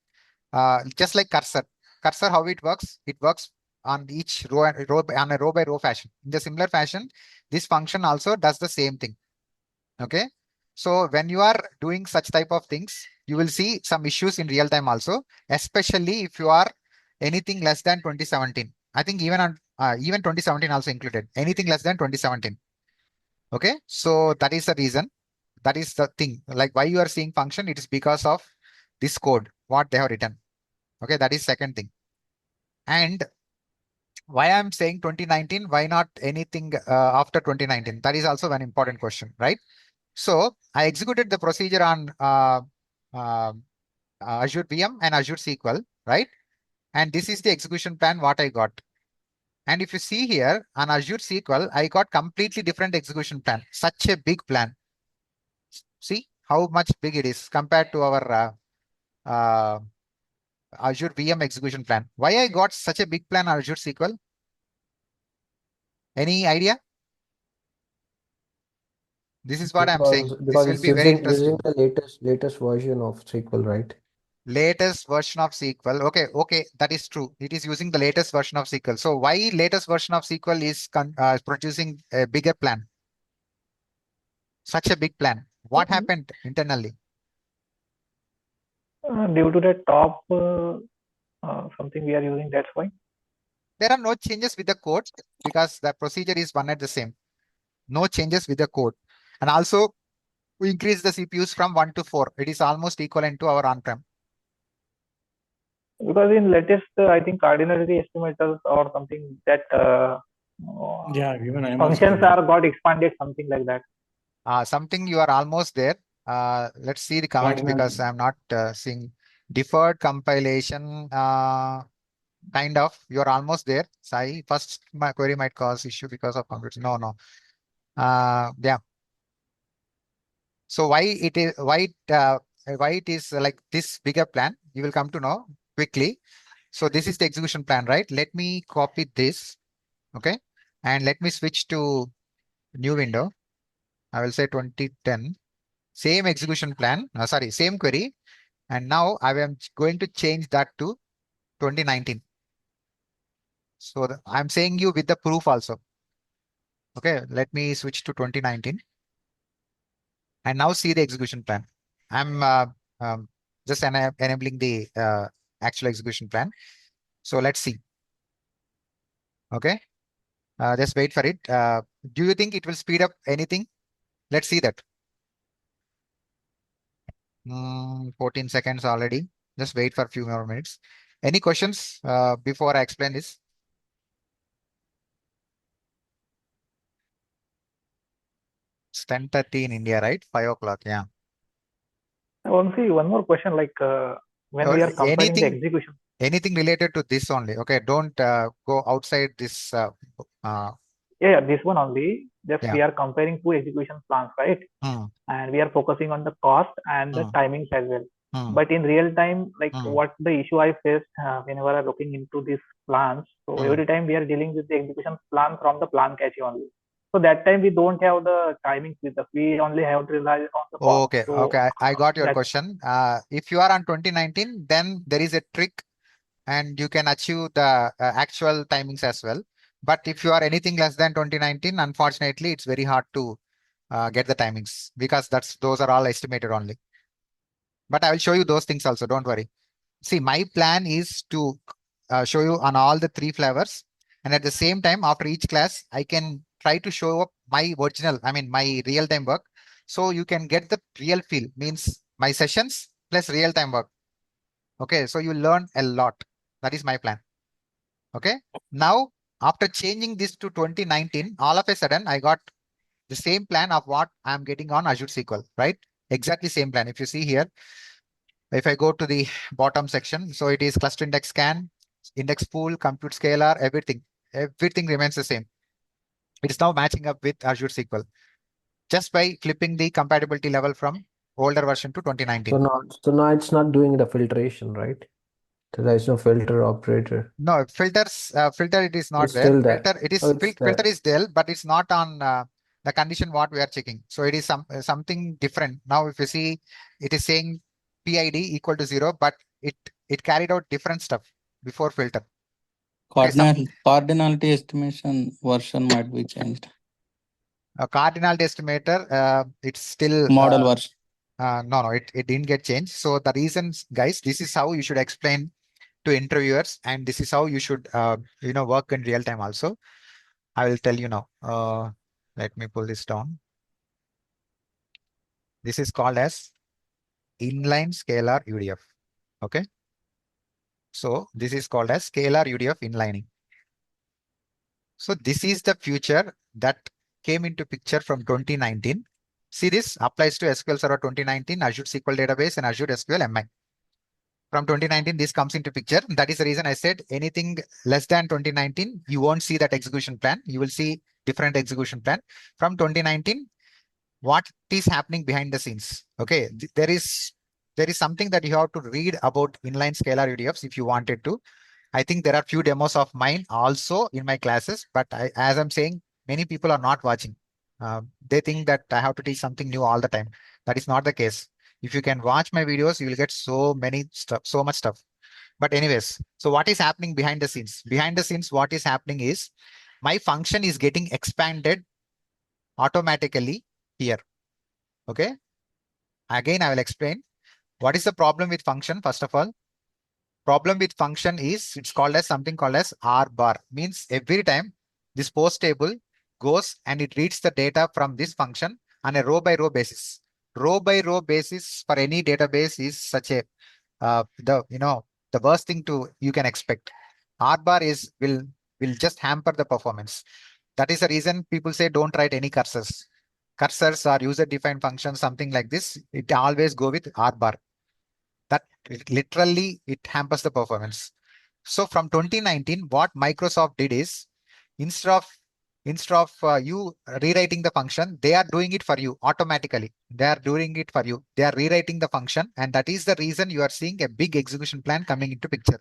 just like cursor. Cursor, how it works? It works on each row on a row by row fashion. In the similar fashion, this function also does the same thing. Okay. So when you are doing such type of things, you will see some issues in real time also, especially if you are anything less than 2017. I think even 2017 also included anything less than 2017. Okay. So that is the reason. That is the thing. Like why you are seeing function, it is because of this code, what they have written. Okay. That is second thing. And why I'm saying 2019, why not anything after 2019? That is also an important question, right? So I executed the procedure on uh, Azure VM and Azure SQL, right? And this is the execution plan what I got. And if you see here on Azure SQL, I got completely different execution plan, such a big plan. See how much big it is compared to our Azure VM execution plan. Why I got such a big plan on Azure SQL? Any idea? This is what I'm saying. This Because will it's be very using interesting. the latest version of SQL, right? Latest version of SQL. Okay, that is true. It is using the latest version of SQL. So why latest version of SQL is producing a bigger plan? Such a big plan. What happened internally? Due to the top something we are using, that's why. There are no changes with the code because the procedure is one and the same. No changes with the code. And also we increase the CPUs from 1 to 4. It is almost equivalent to our on-prem. Because in latest, I think cardinality estimators or something that Yeah, even I am functions are got expanded, something like that. Something you are almost there. Let's see the comments because I'm not seeing deferred compilation. Kind of, you're almost there. Sai, first my query might cause issue because of computer. No. Yeah. So why it is like this bigger plan? You will come to know quickly. So this is the execution plan, right? Let me copy this, okay, and let me switch to new window. I will say 2010. Same execution plan. Sorry, same query. And now I am going to change that to 2019. So I'm saying you with the proof also. Okay, let me switch to 2019 and now see the execution plan. I'm just enabling the actual execution plan. So let's see. Okay, just wait for it. Do you think it will speed up anything? Let's see that. 14 seconds already. Just wait for a few more minutes. Any questions before I explain this? It's 10:30 in India, right? 5 o'clock. Yeah. I want to see one more question, like when we are comparing the execution. Anything related to this only. Okay, don't go outside this. Yeah, this one only. Just we are comparing two execution plans, right? And we are focusing on the cost and the timings as well. But in real time, like what the issue I faced whenever I'm looking into these plans, so every time we are dealing with the execution plan from the plan cache only. So that time we don't have the timings with us. We only have to rely on the cost. Okay, so, okay. I got your question. If you are on 2019, then there is a trick and you can achieve the actual timings as well. But if you are anything less than 2019, unfortunately, it's very hard to get the timings because those are all estimated only. But I will show you those things also. Don't worry. See, my plan is to show you on all the three flavors. And at the same time, after each class, I can try to show up my original, my real-time work. So you can get the real feel, means my sessions plus real-time work. Okay, so you learn a lot. That is my plan. Okay, now after changing this to 2019, all of a sudden I got the same plan of what I'm getting on Azure SQL, right? Exactly same plan. If you see here, if I go to the bottom section, so it is cluster index scan, index pool, compute scalar, everything remains the same. It is now matching up with Azure SQL just by flipping the compatibility level from older version to 2019. So now it's not doing the filtration, right? So there is no filter operator. No, filter it is not It's there. still there. Filter it is It's filter there. is there, but it's not on the condition what we are checking. So it is something different. Now if you see, it is saying PID equal to 0, but it carried out different stuff before filter. Cardinality estimation version might be changed. A cardinality estimator, it's still model version. No, it didn't get changed. So the reasons, guys, this is how you should explain to interviewers, and this is how you should work in real time also. I will tell you now. Let me pull this down. This is called as inline scalar UDF. Okay. So this is called as scalar UDF inlining. So this is the future that came into picture from 2019. See, this applies to SQL Server 2019, Azure SQL Database, and Azure SQL MI. From 2019, this comes into picture. That is the reason I said anything less than 2019, you won't see that execution plan. You will see different execution plan. From 2019, what is happening behind the scenes? Okay, there is something that you have to read about inline scalar UDFs if you wanted to. I think there are few demos of mine also in my classes, but as I'm saying, many people are not watching. They think that I have to teach something new all the time. That is not the case. If you can watch my videos, you will get so much stuff. But anyways, so what is happening behind the scenes? Behind the scenes, what is happening is my function is getting expanded automatically here. Okay. Again, I will explain. What is the problem with function, first of all? problem with function is it's called as something called as R bar. Means every time this post table goes and it reads the data from this function on a row by row basis. Row by row basis for any database is such a the worst thing to you can expect. R bar will just hamper the performance. That is the reason people say don't write any cursors. Cursors or user defined functions, something like this. It always go with R bar. That literally it hampers the performance. So from 2019, what Microsoft did is instead of you rewriting the function, they are doing it for you automatically. They are doing it for you. They are rewriting the function, and that is the reason you are seeing a big execution plan coming into picture.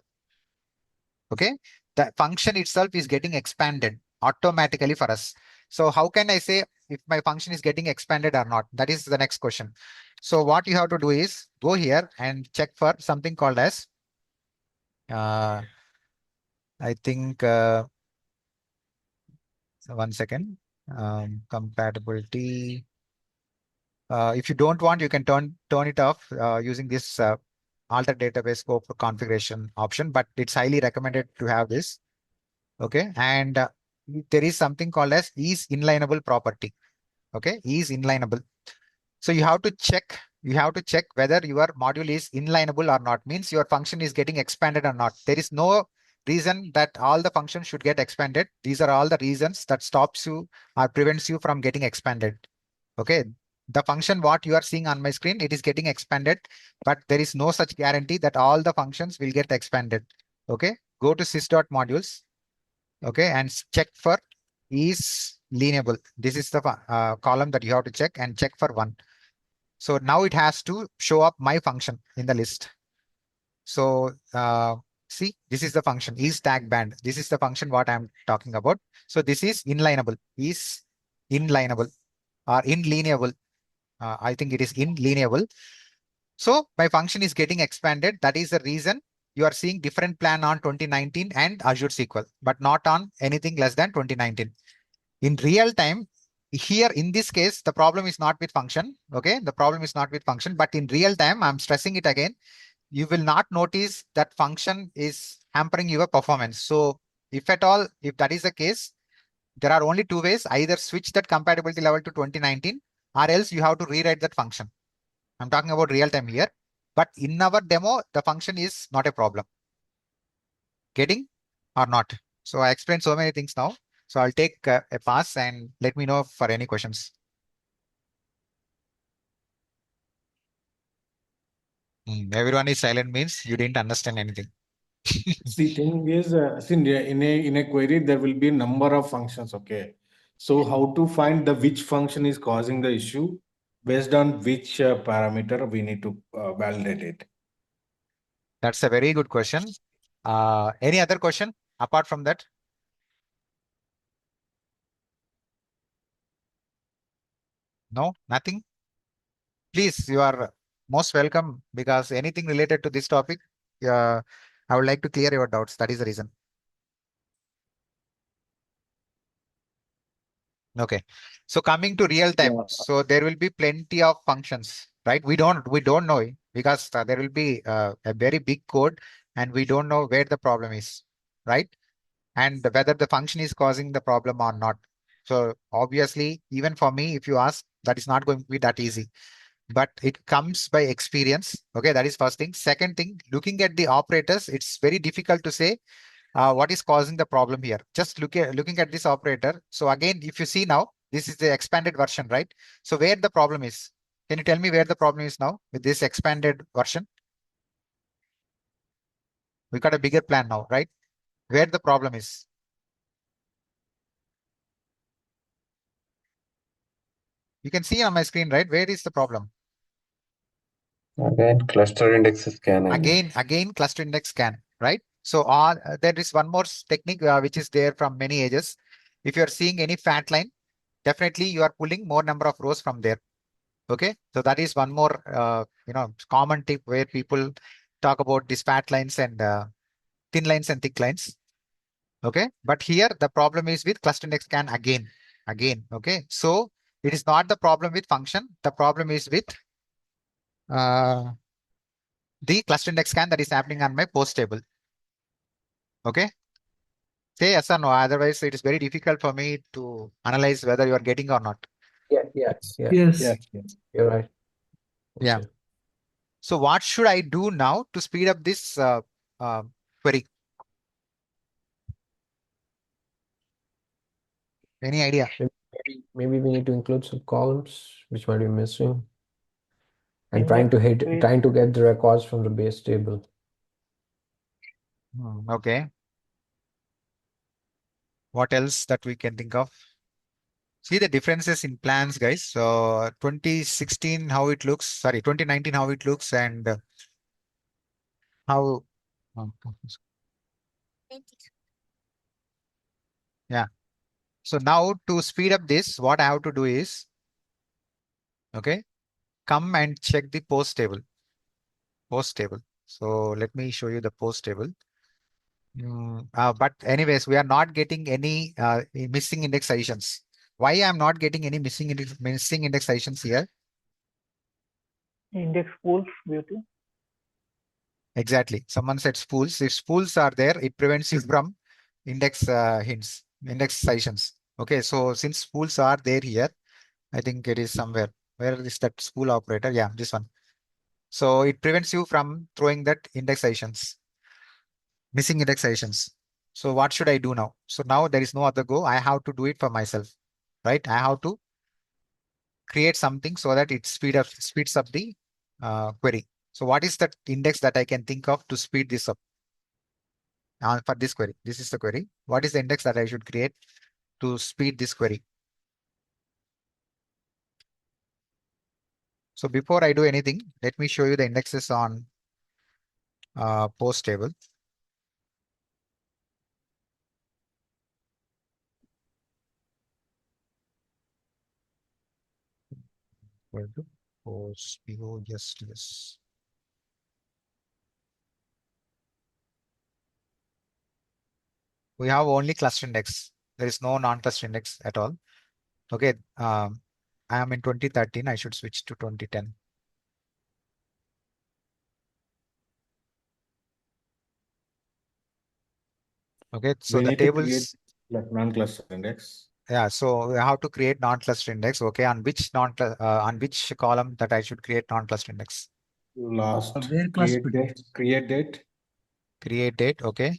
Okay, the function itself is getting expanded automatically for us. So how can I say if my function is getting expanded or not? That is the next question. So what you have to do is go here and check for something called as I think 1 second. Compatibility. If you don't want, you can turn it off using this alter database scope configuration option, but it's highly recommended to have this. Okay, and there is something called as is inlineable property. Okay, is inlineable. So you have to check. You have to check whether your module is inlineable or not. Means your function is getting expanded or not. There is no reason that all the functions should get expanded. These are all the reasons that stops you or prevents you from getting expanded. Okay, the function what you are seeing on my screen, it is getting expanded, but there is no such guarantee that all the functions will get expanded. Okay, go to sys.modules. Okay, and check for is lineable. This is the column that you have to check and check for 1. So now it has to show up my function in the list. So see, this is the function is tag band. This is the function what I'm talking about. So this is inlineable, is inlineable or inlineable. I think it is inlineable. So my function is getting expanded. That is the reason you are seeing different plan on 2019 and Azure SQL, but not on anything less than 2019. In real time, here in this case, the problem is not with function. Okay, the problem is not with function, but in real time, I'm stressing it again. You will not notice that function is hampering your performance. So if at all, if that is the case, there are only 2 ways. Either switch that compatibility level to 2019 or else you have to rewrite that function. I'm talking about real time here, but in our demo, the function is not a problem. Getting or not? So I explained so many things now. So I'll take a pass and let me know for any questions. Everyone is silent means you didn't understand anything. The thing is, see, in a query, there will be a number of functions. Okay. So how to find the which function is causing the issue based on which parameter we need to validate it. That's a very good question. Any other question apart from that? No, nothing. Please, you are most welcome because anything related to this topic, I would like to clear your doubts. That is the reason. Okay. So coming to real time, so there will be plenty of functions, right? We don't know because there will be a very big code and we don't know where the problem is, right? And whether the function is causing the problem or not. So obviously, even for me, if you ask, that is not going to be that easy. But it comes by experience. Okay, that is first thing. Second thing, looking at the operators, it's very difficult to say what is causing the problem here. Just looking at this operator. So again, if you see now, this is the expanded version, right? So where the problem is? Can you tell me where the problem is now with this expanded version? We got a bigger plan now, right? Where the problem is? You can see on my screen, right? Where is the problem? Again, cluster index scan. Again, cluster index scan, right? So there is one more technique which is there from many ages. If you are seeing any fat line, definitely you are pulling more number of rows from there. Okay, so that is one more common tip where people talk about these fat lines and thin lines and thick lines. Okay, but here the problem is with cluster index scan again. Okay, so it is not the problem with function. The problem is with the cluster index scan that is happening on my post table. Okay. Say yes or no. Otherwise, it is very difficult for me to analyze whether you are getting or not. Yeah. Yes. You're right. Yeah. Okay. So what should I do now to speed up this query? Any idea? Maybe we need to include some columns which might be missing, and Index trying to get the records from the base table. Okay. What else that we can think of? See the differences in plans, guys. So 2016, how it looks, sorry, 2019, how it looks, and how, yeah. So now to speed up this, what I have to do is, okay, come and check the post table. Post table. So let me show you the post table. But anyways, we are not getting any missing indexations. Why I'm not getting any missing indexations here? index pools beauty. Exactly. Someone said spools. If spools are there, it prevents you from index hints, indexations. Okay, so since spools are there here, I think it is somewhere. Where is that spool operator? Yeah, this one. So it prevents you from throwing that indexations, missing indexations. So what should I do now? So now there is no other go. I have to do it for myself, right? I have to create something so that it speeds up the query. So what is that index that I can think of to speed this up for this query? This is the query. What is the index that I should create to speed this query? So before I do anything, let me show you the indexes on post table. Where to post yes. We have only cluster index. There is no non-cluster index at all. Okay. I am in 2013. I should switch to 2010. Okay. So We the need to create tables. non-cluster index. Yeah. So we have to create non-cluster index. Okay. On which on which column that I should create non-cluster index? Last Where class create date, create date, Create date. Okay.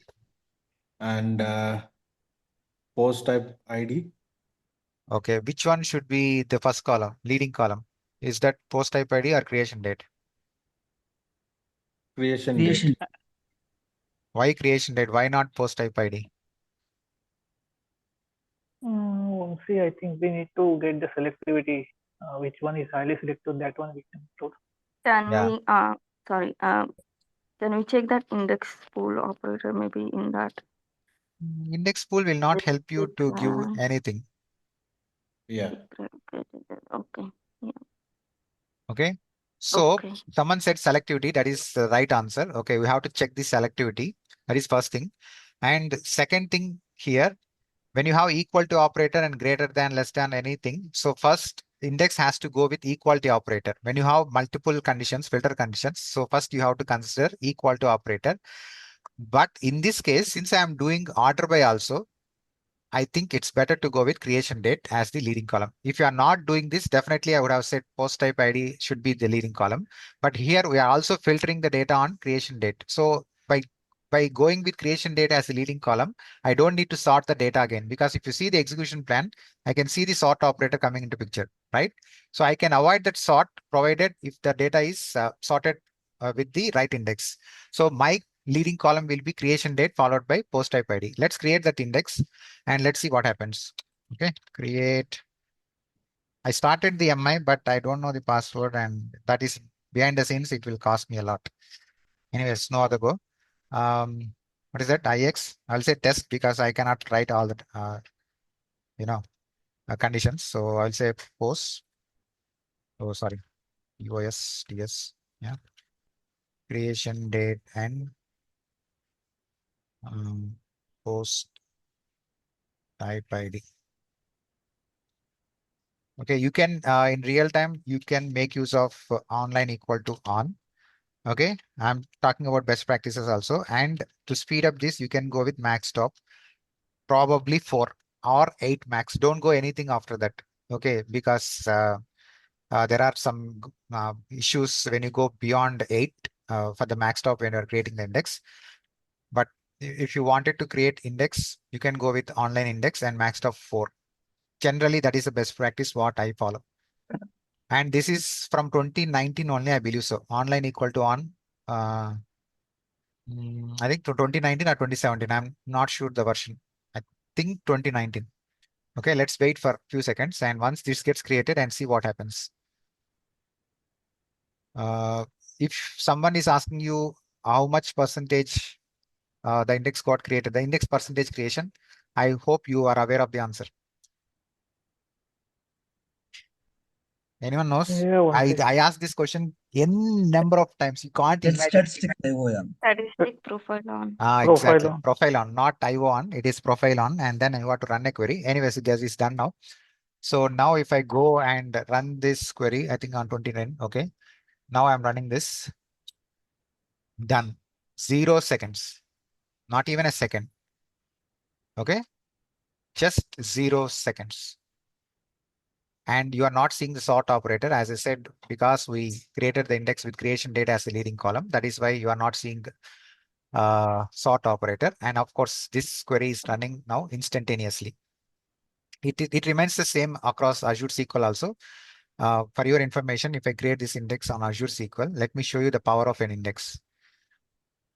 and post type ID. Okay. Which one should be the first column, leading column? Is that post type ID or creation date? Creation date. Why creation date? Why not post type ID? See, I think we need to get the selectivity. Which one is highly selected, that one we can include. Can Yeah. we sorry can we check that index pool operator maybe in that? Index pool will not help you to give anything. Yeah. Okay. Yeah. Okay. So Okay. someone said selectivity. That is the right answer. Okay. We have to check the selectivity. That is first thing. And second thing here, when you have equal to operator and greater than, less than anything. So first index has to go with equality operator. When you have multiple conditions, filter conditions. So first you have to consider equal to operator. But in this case, since I am doing order by also, I think it's better to go with creation date as the leading column. If you are not doing this, definitely I would have said post type ID should be the leading column. But here we are also filtering the data on creation date. So by going with creation date as the leading column, I don't need to sort the data again, because if you see the execution plan, I can see the sort operator coming into picture, right? So I can avoid that sort provided if the data is sorted with the right index. So my leading column will be creation date followed by post type ID. Let's create that index and let's see what happens. Okay, create. I started the MI, but I don't know the password, and that is behind the scenes. It will cost me a lot. Anyways, no other go. What is that? IX. I'll say test because I cannot write all the you know conditions. So I'll say post. Oh, sorry. POS TS. Yeah. Creation date and post type ID. Okay, you can in real time you can make use of online equal to on. Okay, I'm talking about best practices also. And to speed up this, you can go with max top, probably 4 or 8 max. Don't go anything after that. Okay, because there are some issues when you go beyond 8 for the max top when you're creating the index. But if you wanted to create index, you can go with online index and maxed of 4. Generally, that is the best practice what I follow. And this is from 2019 only, I believe so. Online equal to on. Uh, I think to 2019 or 2017. I'm not sure the version. I think 2019. Okay, let's wait for a few seconds. And once this gets created and see what happens. Uh, if someone is asking you how much percentage the index got created, the index percentage creation, I hope you are aware of the answer. Anyone knows? Yeah, I asked this question n number of times. You can't That's imagine. statistic IO on. Statistic profile on. Exactly. Profile on. Profile on, not IO on. It is profile on, and then you have to run a query. Anyways, guys, it's done now. So now if I go and run this query, I think on 29. Okay. Now I'm running this. Done. 0 seconds. Not even a second. Okay. Just 0 seconds. And you are not seeing the sort operator, as I said, because we created the index with creation data as the leading column. That is why you are not seeing sort operator. And of course, this query is running now instantaneously. It remains the same across Azure SQL also. For your information, if I create this index on Azure SQL, let me show you the power of an index.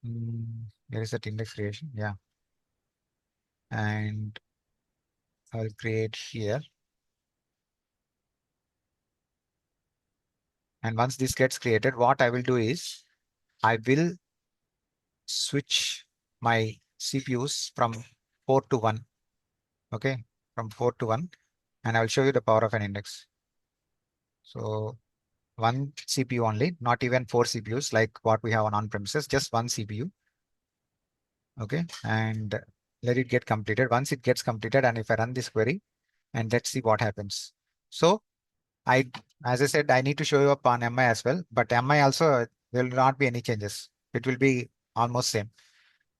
There is that index creation. Yeah. And I will create here. And once this gets created, what I will do is I will switch my CPUs from 4 to 1. Okay, from 4 to 1. And I will show you the power of an index. So one CPU only, not even 4 CPUs like what we have on premises, just one CPU. Okay, and let it get completed. Once it gets completed, and if I run this query, and let's see what happens. So as I said, I need to show you up on MI as well, but MI also there will not be any changes. It will be almost same.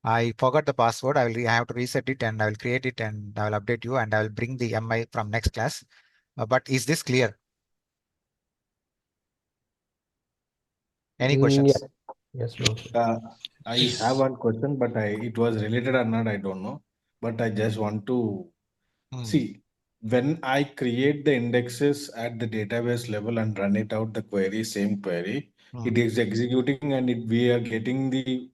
I forgot the password. I have to reset it and I will create it and I will update you and I will bring the MI from next class. But is this clear? Any questions? Yeah. Yes, no. I have one question, but it was related or not, I don't know. But I just want to see when I create the indexes at the database level and run it out the query, same query, it is executing and we are getting the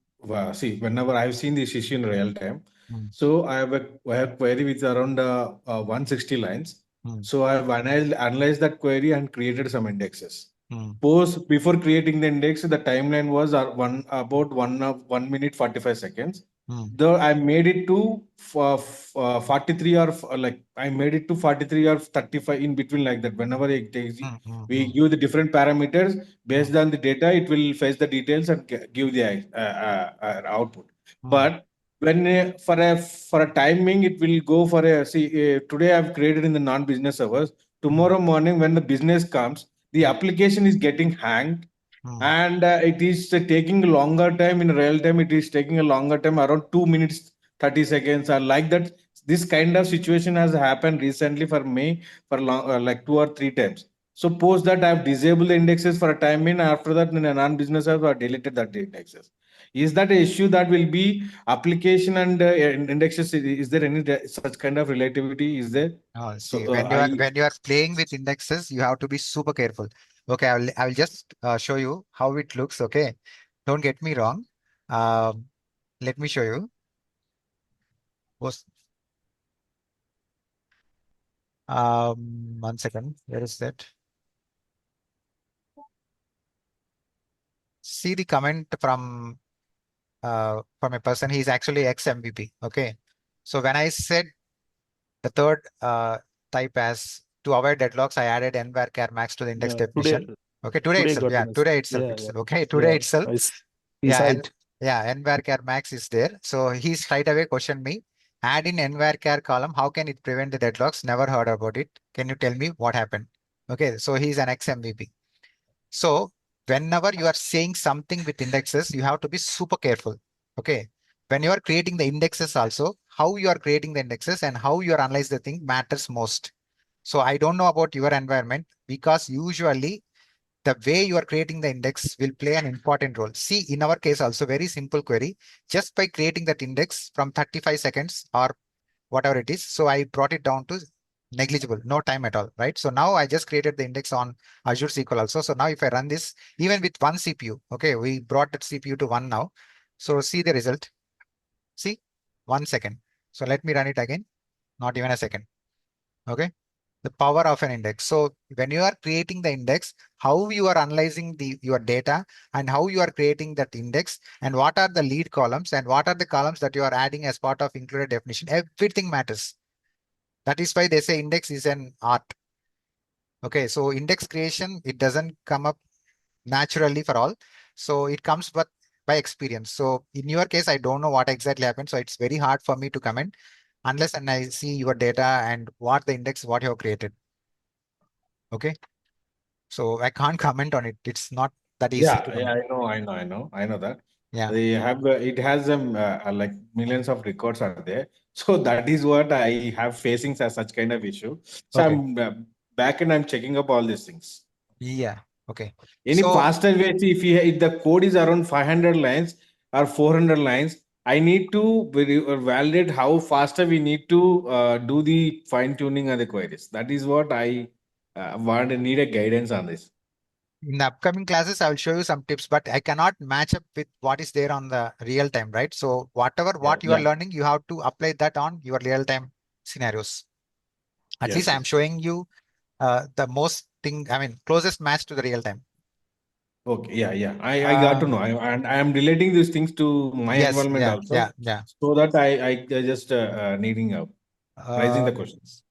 see whenever I've seen this issue in real time. So I have a query with around 160 lines. So I have analyzed that query and created some indexes. Before creating the index, the timeline was about 1 minute 45 seconds. Though I made it to 43 or I made it to 43 or 35 in between like that. Whenever we give the different parameters based on the data, it will fetch the details and give the output. But when for a timing, it will go for a today I've created in the non-business hours. Tomorrow morning when the business comes, the application is getting hanged and it is taking a longer time. In real time it is taking a longer time, around 2 minutes 30 seconds or like that. This kind of situation has happened recently for me for long, like 2 or 3 times. Suppose that I've disabled the indexes for a time in, after that in a non-business I've deleted that indexes. Is that an issue that will be application and indexes? Is there any such kind of relativity? Is there? See, when you are playing with indexes, you have to be super careful. Okay, I will just show you how it looks. Okay, don't get me wrong. Let me show you. One second. Where is that? See the comment from a person. He's actually ex-MVP. Okay, so when I said the third type as to avoid deadlocks, I added nvarchar max to the index definition. Okay, today itself. Yeah, today itself. Okay, today itself. Yeah, nvarchar max is there. So he's right away questioned me. Add in nvarchar column. How can it prevent the deadlocks? Never heard about it. Can you tell me what happened? Okay, so he's an ex-MVP. So whenever you are saying something with indexes, you have to be super careful. Okay. When you are creating the indexes also, how you are creating the indexes and how you are analyze the thing matters most. So I don't know about your environment, because usually the way you are creating the index will play an important role. See, in our case also, very simple query, just by creating that index from 35 seconds or whatever it is. So I brought it down to negligible, no time at all, right? So now I just created the index on Azure SQL also. So now if I run this, even with one CPU, okay, we brought that CPU to 1 now. So see the result. See, 1 second. So let me run it again. Not even a second. Okay. The power of an index. So when you are creating the index, how you are analyzing your data and how you are creating that index and what are the lead columns and what are the columns that you are adding as part of included definition, everything matters. That is why they say index is an art. Okay, so index creation, it doesn't come up naturally for all. So it comes by experience. So in your case, I don't know what exactly happened. So it's very hard for me to comment unless and I see your data and what the index, what you have created. Okay. So I can't comment on it. It's not that easy to Yeah, comment. I know that. Yeah. They have it has like millions of records are there. So that is what I have facing such kind of issue. So Okay. I'm back and I'm checking up all these things. Yeah. Okay. Any So faster way, see, if the code is around 500 lines or 400 lines, I need to validate how faster we need to do the fine tuning of the queries. That is what I need a guidance on this. in the upcoming classes, I will show you some tips, but I cannot match up with what is there on the real time, right? So whatever what you are Yeah. learning, you have to apply that on your real time scenarios. At least Yes, I am yes. showing you the most thing, I mean, closest match to the real time. Okay, yeah. I got to know. And I am relating these things to my Yes, environment also, yeah. so that I just needing raising Uh, the questions.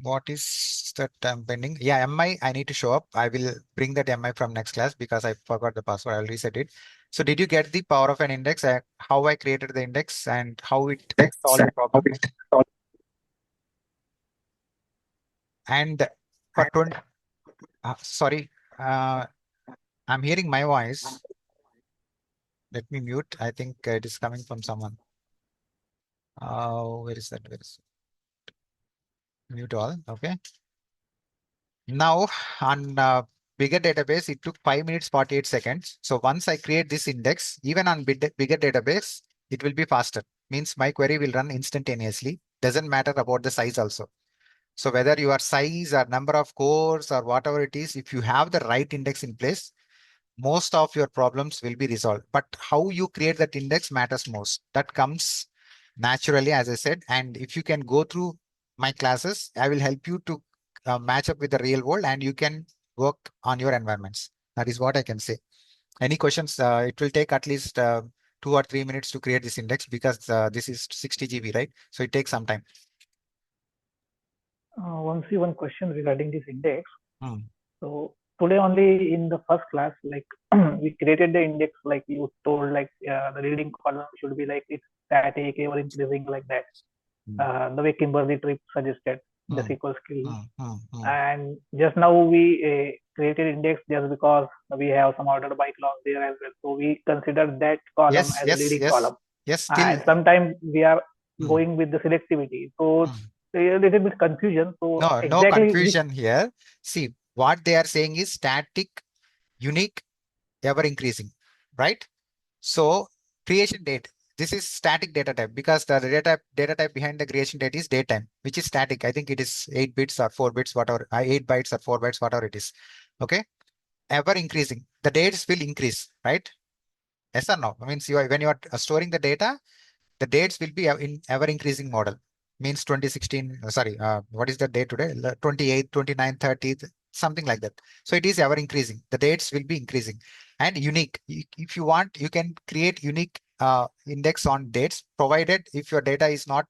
what is that I'm pending? Yeah, MI, I need to show up. I will bring that MI from next class because I forgot the password. I'll reset it. So did you get the power of an index? How I created the index and how it solved the problem? And for 20, sorry, I'm hearing my voice. Let me mute. I think it is coming from someone. Where is that? Where is mute all? Okay. Now on bigger database, it took 5 minutes 48 seconds. So once I create this index, even on bigger database, it will be faster. Means my query will run instantaneously. Doesn't matter about the size also. So whether your size or number of cores or whatever it is, if you have the right index in place, most of your problems will be resolved. But how you create that index matters most. That comes naturally, as I said. And if you can go through my classes, I will help you to match up with the real world and you can work on your environments. That is what I can say. Any questions? It will take at least 2 or 3 minutes to create this index because this is 60 GB, right? So it takes some time. One question regarding this index. So today only in the first class, like we created the index, like you told, like the reading column should be like it's static, ever increasing like that. The way Kimberly Tripp suggested the SQL skill. And just now we created index just because we have some order by clause there as well. So we consider that column as a leading column. Yes, still. And sometimes we are going with the selectivity. So a little bit confusion. So no, exactly no confusion here. See, what they are saying is static, unique, ever increasing, right? So creation date, this is static data type because the data type behind the creation date is date time, which is static. I think it is 8 bits or 4 bits, whatever, 8 bytes or 4 bytes, whatever it is. Okay. Ever increasing. The dates will increase, right? Yes or no? I mean, when you are storing the data, the dates will be in ever increasing model. Means 2016, sorry, what is the date today? 28th, 29th, 30th, something like that. So it is ever increasing. The dates will be increasing. And unique. If you want, you can create unique index on dates, provided if your data is not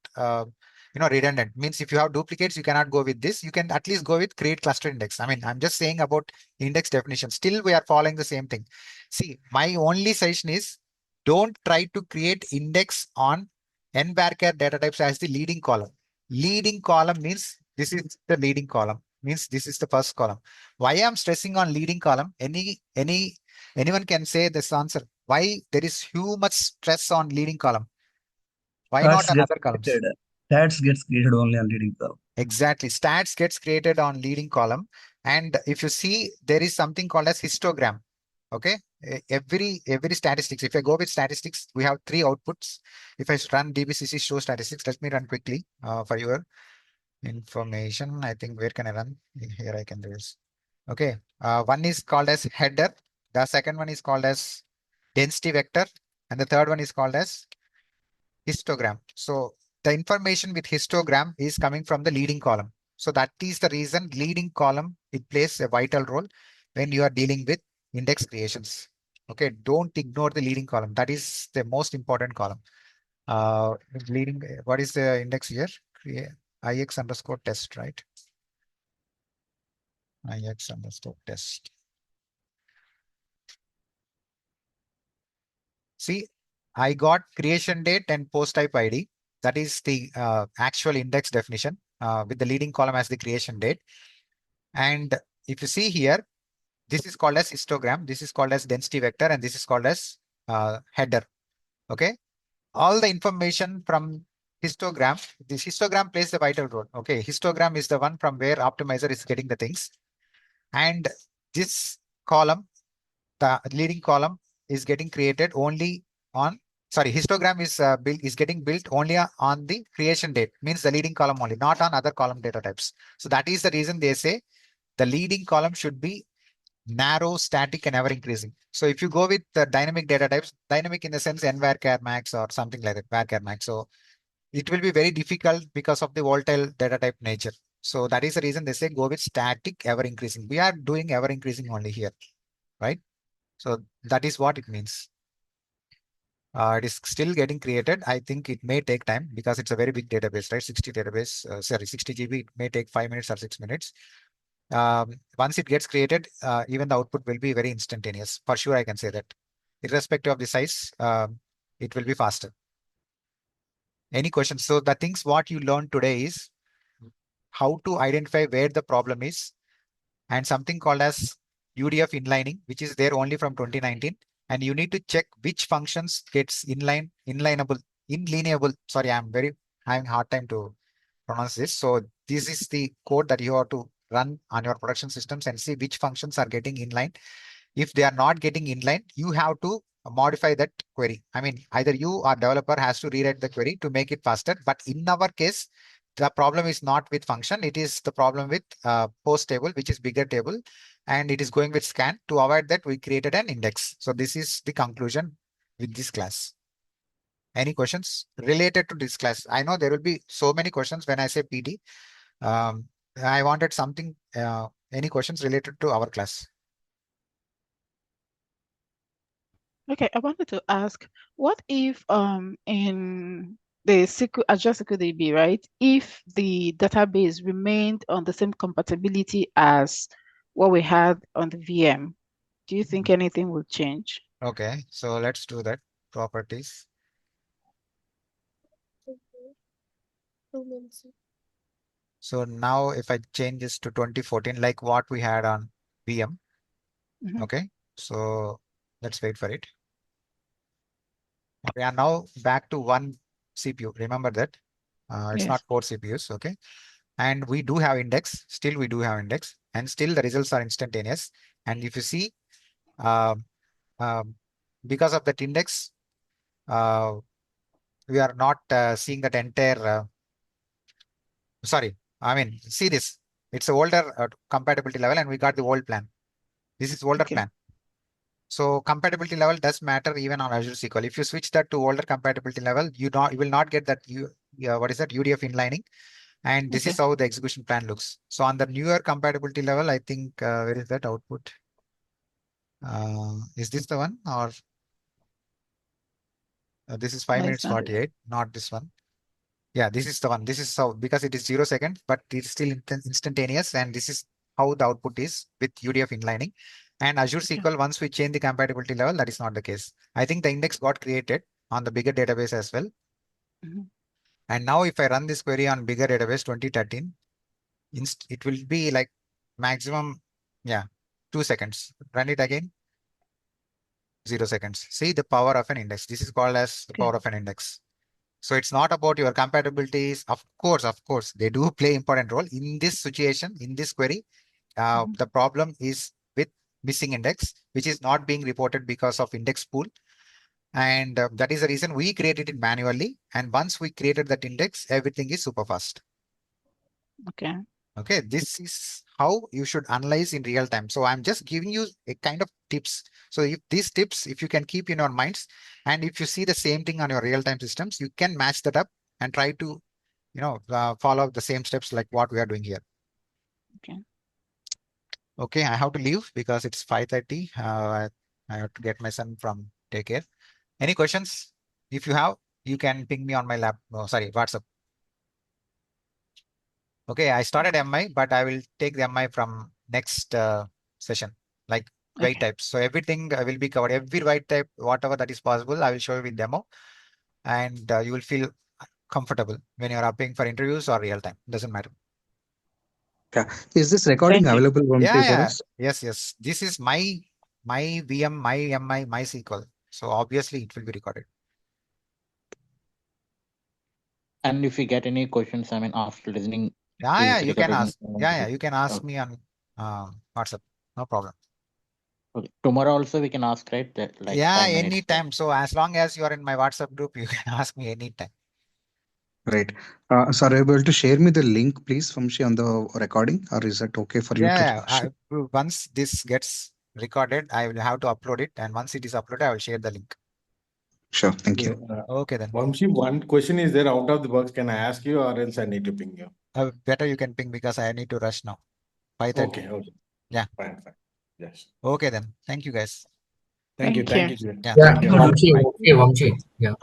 redundant. Means if you have duplicates, you cannot go with this. You can at least go with create cluster index. I mean, I'm just saying about index definition. Still, we are following the same thing. See, my only suggestion is don't try to create index on n varchar data types as the leading column. Leading column means this is the leading column. means this is the first column. Why I'm stressing on leading column? Anyone can say this answer. Why there is too much stress on leading column? Why not on other columns? Stats gets created only on leading column. Exactly. Stats gets created on leading column. And if you see, there is something called as histogram. Okay. Every statistics, if I go with statistics, we have 3 outputs. If I run DBCC show statistics, let me run quickly for your information. I think where can I run? Here I can do this. Okay. One is called as header. The second one is called as density vector. And the third one is called as histogram. So the information with histogram is coming from the leading column. So that is the reason leading column, it plays a vital role when you are dealing with index creations. Okay, don't ignore the leading column. That is the most important column. Leading, what is the index here? IX underscore test, right? IX underscore test. See, I got creation date and post type ID. That is the actual index definition with the leading column as the creation date. And if you see here, this is called as histogram, this is called as density vector, and this is called as header. Okay. All the information from histogram, this histogram plays the vital role. Okay. Histogram is the one from where optimizer is getting the things. And this column, the leading column, is getting created only on, sorry, histogram is getting built only on the creation date, means the leading column only, not on other column data types. So that is the reason they say the leading column should be narrow, static, and ever increasing. So if you go with the dynamic data types, dynamic in the sense nvarchar max or something like that, varchar max. So it will be very difficult because of the volatile data type nature. So that is the reason they say go with static, ever increasing. We are doing ever increasing only here, right? So that is what it means. It is still getting created. I think it may take time because it's a very big database, right? 60 database, 60 GB, it may take 5 minutes or 6 minutes. Once it gets created, even the output will be very instantaneous. For sure, I can say that. Irrespective of the size, it will be faster. Any questions? So the things what you learned today is how to identify where the problem is, and something called as UDF inlining, which is there only from 2019. And you need to check which functions gets inlineable. Sorry, I'm having hard time to pronounce this. So this is the code that you have to run on your production systems and see which functions are getting inline. If they are not getting inline, you have to modify that query. I mean, either you or developer has to rewrite the query to make it faster. But in our case, the problem is not with function. It is the problem with post table, which is bigger table, and it is going with scan. To avoid that, we created an index. So this is the conclusion with this class. Any questions related to this class? I know there will be so many questions when I say PD. I wanted something, any questions related to our class? Okay, I wanted to ask, what if in the Azure SQL DB, right? If the database remained on the same compatibility as what we had on the VM, do you think anything will change? Okay, so let's do that. Properties. So now if I change this to 2014, like what we had on VM. Okay, so let's wait for it. We are now back to one CPU. Remember that it's not 4 CPUs. Okay, and we do have index. Still, we do have index, and still the results are instantaneous. And if you see, because of that index, we are not seeing that entire. Sorry, I mean, see this. It's a older compatibility level, and we got the old plan. This is older plan. So compatibility level does matter even on Azure SQL. If you switch that to older compatibility level, you will not get that what is that UDF inlining, and this is how the execution plan looks. So on the newer compatibility level, I think where is that output? Is this the one, or this is 5 minutes 48, not this one? Yeah, this is the one. This is how, because it is 0 seconds, but it's still instantaneous, and this is how the output is with UDF inlining. And Azure SQL, once we change the compatibility level, that is not the case. I think the index got created on the bigger database as well. And now if I run this query on bigger database 2013, it will be like maximum, 2 seconds. Run it again. 0 seconds. See the power of an index. This is called as the power of an index. So it's not about your compatibilities. Of course, they do play important role in this situation, in this query. The problem is with missing index, which is not being reported because of index pool. And that is the reason we created it manually. And once we created that index, everything is super fast. Okay, this is how you should analyze in real time. So I'm just giving you a kind of tips. So if these tips, if you can keep in your minds, and if you see the same thing on your real-time systems, you can match that up and try to, follow the same steps like what we are doing here. Okay, I have to leave because it's 5:30. I have to get my son from daycare. Any questions? If you have, you can ping me on my WhatsApp. Okay, I started MI, but I will take the MI from next session, like weight types. So everything will be covered. Every weight type, whatever that is possible, I will show you in demo, and you will feel comfortable when you're applying for interviews or real time. Doesn't matter. Yeah. Is this recording available for us? Yes. This is my VM, my MI, my SQL. So obviously it will be recorded. And if we get any questions, I mean, after listening, you can ask. You can ask me on WhatsApp. No problem. Okay. Tomorrow also we can ask, right? Like anytime. So as long as you are in my WhatsApp group, you can ask me anytime. Right. So are you able to share me the link, please, Vamshi, on the recording, or is that okay for you to? Once this gets recorded, I will have to upload it, and once it is uploaded, I will share the link. Sure. Thank you. Okay then. Vamshi, one question is there out of the box. Can I ask you, or else I need to ping you? Better you can ping because I need to rush now. 5:30. Okay. Yeah. Fine. Yes. Okay then. Thank you guys. Thank you. Yeah, thank you. Vamshi. Yeah.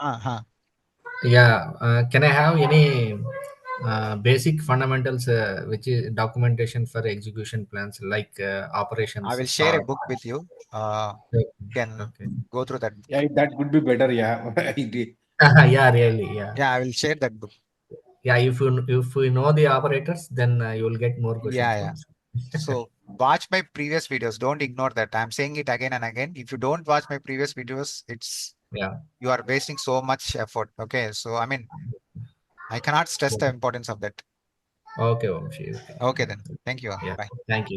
Yeah. Can I have any basic fundamentals, which is documentation for execution plans, like operations? I will share a book with you. You can go through that book. Yeah, that would be better. Yeah. Yeah, really. Yeah. Yeah, I will share that book. Yeah, if you know the operators, then you will get more questions. So watch my previous videos. Don't ignore that. I'm saying it again and again. If you don't watch my previous videos, you are wasting so much effort. Okay. So I mean, I cannot stress the importance of that. Okay, Vamshi. Okay then. Thank you. Yeah. Bye. Thank you.